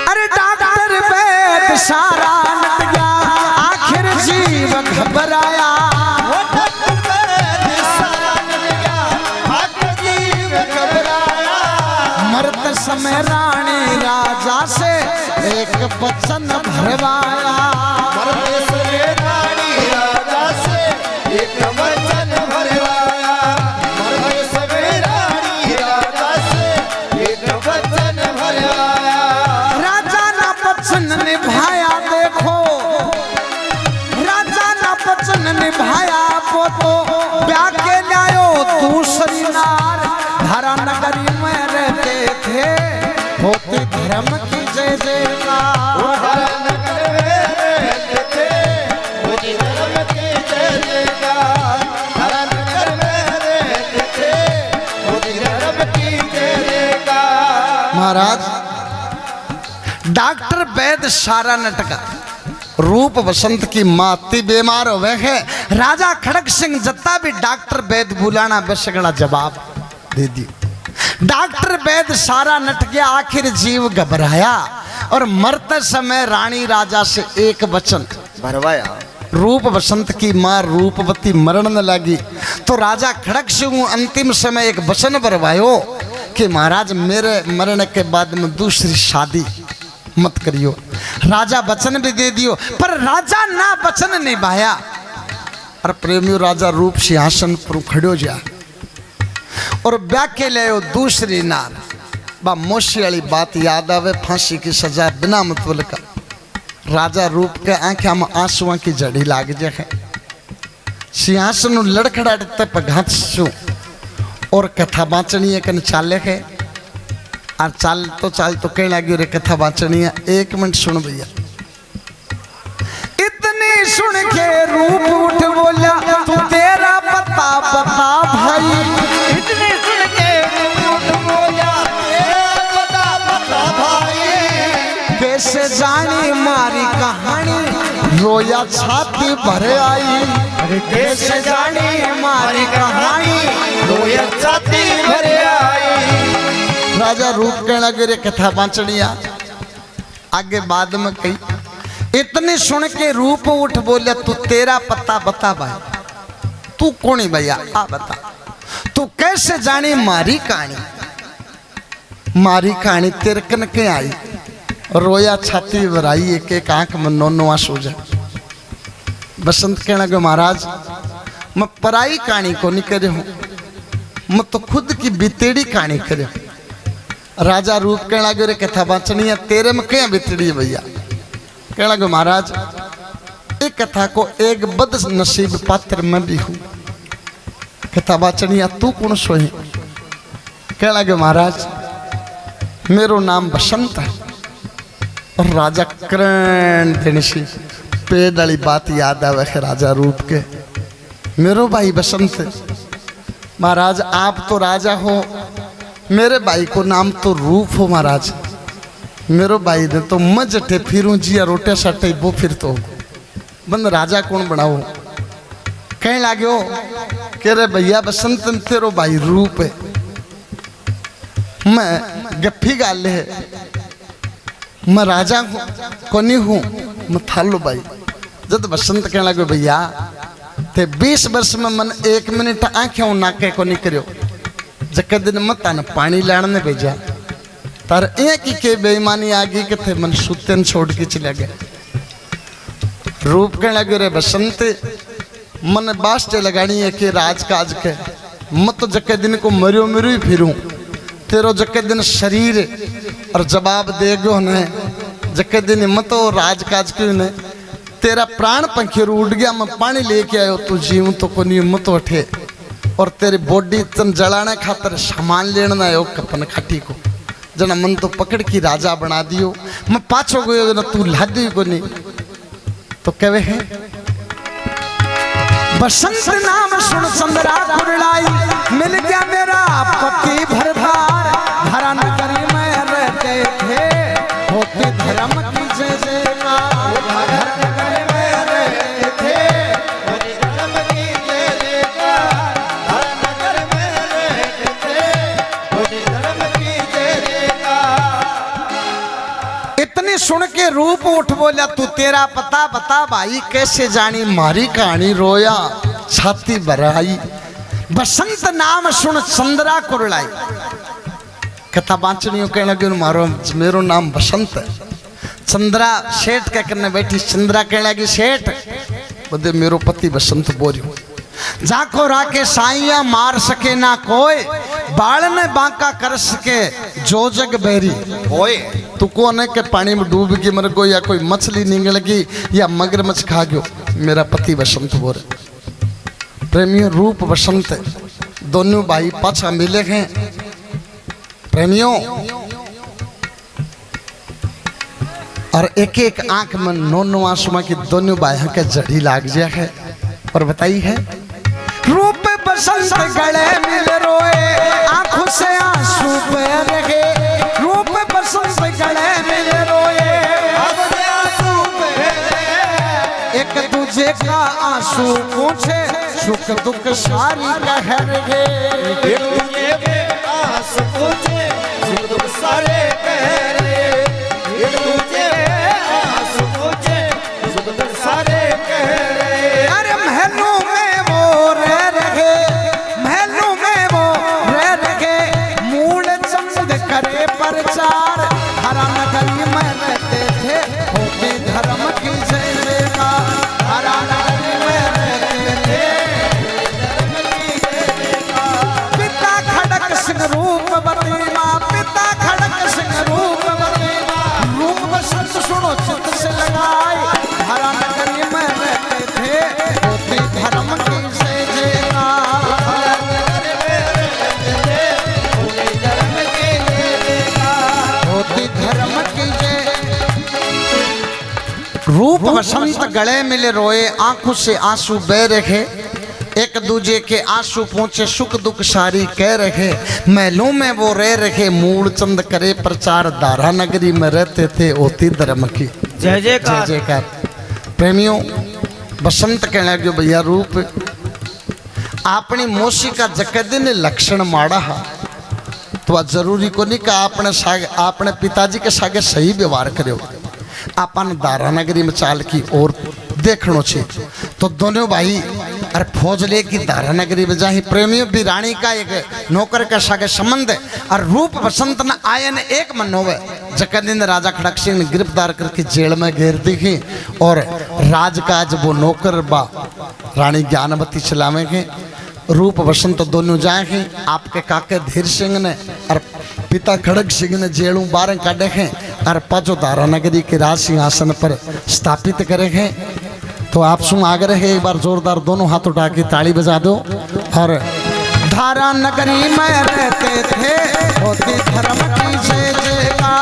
अरे डॉक्टर वैद सारा नट गया, आखिर जीव घबराया। मरते समय रानी राजा से एक वचन भरवाया। मरते समय रानी राजा से एक वचन भरवाया। मरते समय रानी राजा से एक वचन भरवाया। राजा ना वचन निभाया, देखो राजा ना वचन निभाया, वो तो ब्याह के लायो दूसरी नार। धरा नगरी में रहते थे, होती धर्म की जय जयकार। धरा नगर में रहते थे, होती धर्म की जय जयकार। धरा नगर में रहते थे, होती धर्म की जय जयकार। महाराज डॉक्टर वैद सारा नटका, रूप बसंत की माती बीमार हो गए है। राजा खड़ग सिंह जत्ता भी डॉक्टर वैद बुलाना बेसगड़ा जवाब दे दी। डॉक्टर वैद सारा नट गया, आखिर जीव घबराया। और मरते समय रानी राजा से एक वचन भरवाया। रूप बसंत की मां रूपवती मरण न लगी तो राजा खड़ग सिंह अंतिम समय एक वचन भरवायो कि महाराज मेरे मरने के बाद में दूसरी शादी मत करियो। राजा वचन भी दे दियो, पर राजा ना वचन निभाया। और प्रेमियों राजा रूप सिंहासन पर खड़ो जा और ब्याह के ले दूसरी नार। बा मोशी वाली बात याद आवे, फांसी की सजा बिना मतलब का। राजा रूप के आंखें में आंसुओं की जड़ी लाग जाए। सिंहासन लड़खड़ाते पघात सु और कथा बाँचनी है कन चाले है। और चाल तो कहने लगी रे कथा बाँचनी है। 1 मिनट सुन भैया। इतनी सुन के रूप उठ बोला, तू तेरा पता बता भाई। इतने सुन के रूप बोला, तेरा पता बता भाई। कैसे जानी मारी कहानी, रोया छाती भर आई। अरे कैसे जानी मारी कहानी, रोया छाती भर आई। राजा रूप कहने लगे रे कथा बाँचनिया आगे बाद में कही। इतनी सुन के रूप उठ बोले, तू तेरा पता बता भाई। तू कौन है भैया, आ बता। तू कैसे जानी मारी कहानी, मारी कहानी तेरे कन के आई। रोया छाती भराई, एक एक आंख में नौ आंसू जा। बसंत कहने लगे महाराज मैं पराई कहानी को नहीं करे हूँ, मैं तो खुद की बितेड़ी कहानी करे। राजा रूप कहने लगे रे कथा बाँचनी है, तेरे में क्या बितेड़ी है भैया। कहने लगे महाराज एक कथा को एक बद नसीब पात्र में भी हूँ। कथा बाँचनी है, तू कौन सोई। कहने लगे महाराज मेरो नाम बसंत है। और राजा करण देने से पेड़ वाली बात याद आवे है राजा रूप के। मेरो भाई बसंत। महाराज आप तो राजा हो, मेरे भाई को नाम तो रूप हो महाराज। मेरो भाई ने तो मैं जटे फिरूं जिया रोटे सटे वो फिर तो बंद राजा कौन बनाओ। कहीं लागे हो कह रहे भैया बसंत तेरो भाई रूप है। मैं गप्फी गाल है, मैं राजा को नहीं हूँ, मैं थालो भाई। जब बसंत कहने लगे भैया ते 20 वर्ष में मन 1 मिनट आंखें नाके को नहीं करो। जक दिन मत न पानी लाने ने भेजा तार एक ही के बेईमानी आ गई कि थे मन सुतन छोड़ के चले गए। रूप कहने लगे रे बसंत मन बास चे लगानी है कि राज काज के मत तो जके दिन को मरियो मरियो ही फिरूं। तेरो जके दिन शरीर और जवाब देगो ने जके दिन मत तो राज काज क्यों ने। तेरा प्राण पंखी उड़ गया, मैं पानी लेके आयो, तू जीव तो को नहीं मत उठे। और तेरी बॉडी तन जलाने खातर सामान लेना आयो कपन खाटी को। जना मन तो पकड़ की राजा बना दियो, मैं पाछो गयो ना तू लादी को नहीं। तो कहे है बसंत नाम सुन चंद्रा कुरलाई, मिल गया मेरा पति सुन के रूप उठ बोला, तू तेरा पता बता भाई, कैसे जानी मारी कहानी, रोया छाती भराई। बसंत नाम सुन चंद्रा कुरलाई, कथा बांचनियों कहने लगे मारो मेरो नाम बसंत है। चंद्रा सेठ कह करने बैठी, चंद्रा कहने लगी सेठ बोले मेरो पति बसंत बोरियो, जाको राके साइया मार सके ना कोई, बाल में बांका कर सके जो जग बेरी होए। तू कौन है के पानी में डूब गई मर गो, या कोई मछली निगल गई, या मगरमच्छ खा गयो, मेरा पति बसंत बोरे। प्रेमियों रूप बसंत, दोनों भाई पाछा मिले हैं प्रेमियों, और एक एक आंख में नौ आंसुओं की दोनों भाइयों के जड़ी लाग जाए है। और बताई है रूप बसंत गले मिल रोए, आंखों से आंसू बह रहे, रूप बसंत गले मिल रोए, आंसू बह रहे, एक दूजे का आंसू पूछे, सुख दुख सारी कह रहे, एक दूजे के आंसू पूछे, सुख दुख सारे कह रहे, एक दूजे के आंसू पूछे, सुख दुख सारे कह रहे। अरे महलों में वो रह रहे, महलों में वो रह रहे, मूल चंद करे प्रचार, हरा नगरी में रहते थे, होते धर्म की जय का, हरा नगरी में रहते थे, पिता खड़क सिंह रूपवती मां, पिता खड़क सिंह रूपवती मां, रूप बसंत सुनो चित से लगाए, हरा नगरी में रहते थे, होती धर्म की जय जयकार, हरा नगरी में रहते थे, होती धर्म की जय जयकार, होती धर्म की जय। रूप बसंत गले मिले रोए, आंखों से आंसू बह रहे, एक दूजे के आंसू पहुंचे, सुख दुख सारी कह रहे, महलों में वो रह रहे, मूल चंद करे प्रचार, दारा नगरी में रहते थे, होती धर्म की जय जयकार। जय जयकार। प्रेमियों बसंत कहने लगे भैया रूप अपनी मौसी का जकदिन लक्षण माड़ा हा, तो जरूरी को नहीं का आपने पिताजी के सागे सही व्यवहार करो, अपन दारा नगरी में चाल की और देखनो छे। तो दोनों भाई और फौज लेके दारा नगरी में जाही। प्रेमियों भी रानी का एक नौकर का सागे संबंध है, और रूप बसंत न आयन एक मन होवे, जकदिन राजा खड़क सिंह ने गिरफ्तार करके जेल में घेर दी, और राजकाज वो नौकर बा रानी ज्ञानवती चलावेंगे, रूप बसंत दोनों जाए, आपके काके धीर सिंह ने और पिता खड़ग सिंह ने जेलों बारह काटे हैं, और पांचों दारा नगरी के राज सिंहासन पर स्थापित करे हैं। तो आप सुन आगे रहे, एक बार जोरदार दोनों हाथ उठा के ताली बजा दो। और धारा नगरी में रहते थे, होती धर्म की जय जयकार,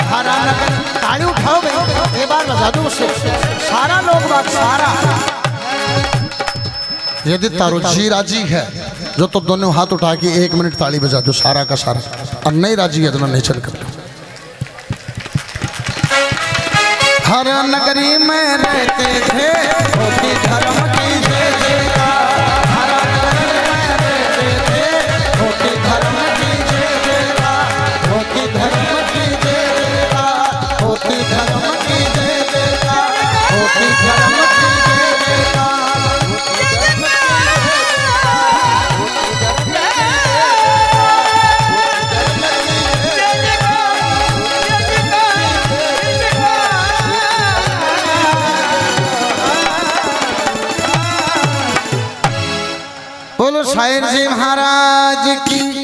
धारा नगरी। ताली उठाओ भाई, एक बार बजा दो उसे, सारा लोग बात सारा। यदि तारो जी राजी है जो, तो दोनों हाथ उठा के 1 मिनट ताली बजा दो सारा का सारा, और नहीं राजी है तो नहीं चल कर। हर नगरी में रहते थे, होती धर्म की जय जयकार, हर नगरी में रहते थे, होती धर्म की जय जयकार, होती धर्म की जय जयकार, होती धर्म की जय जयकार, होती धर्म की जय जयकार। बोलो शायर जी महाराज की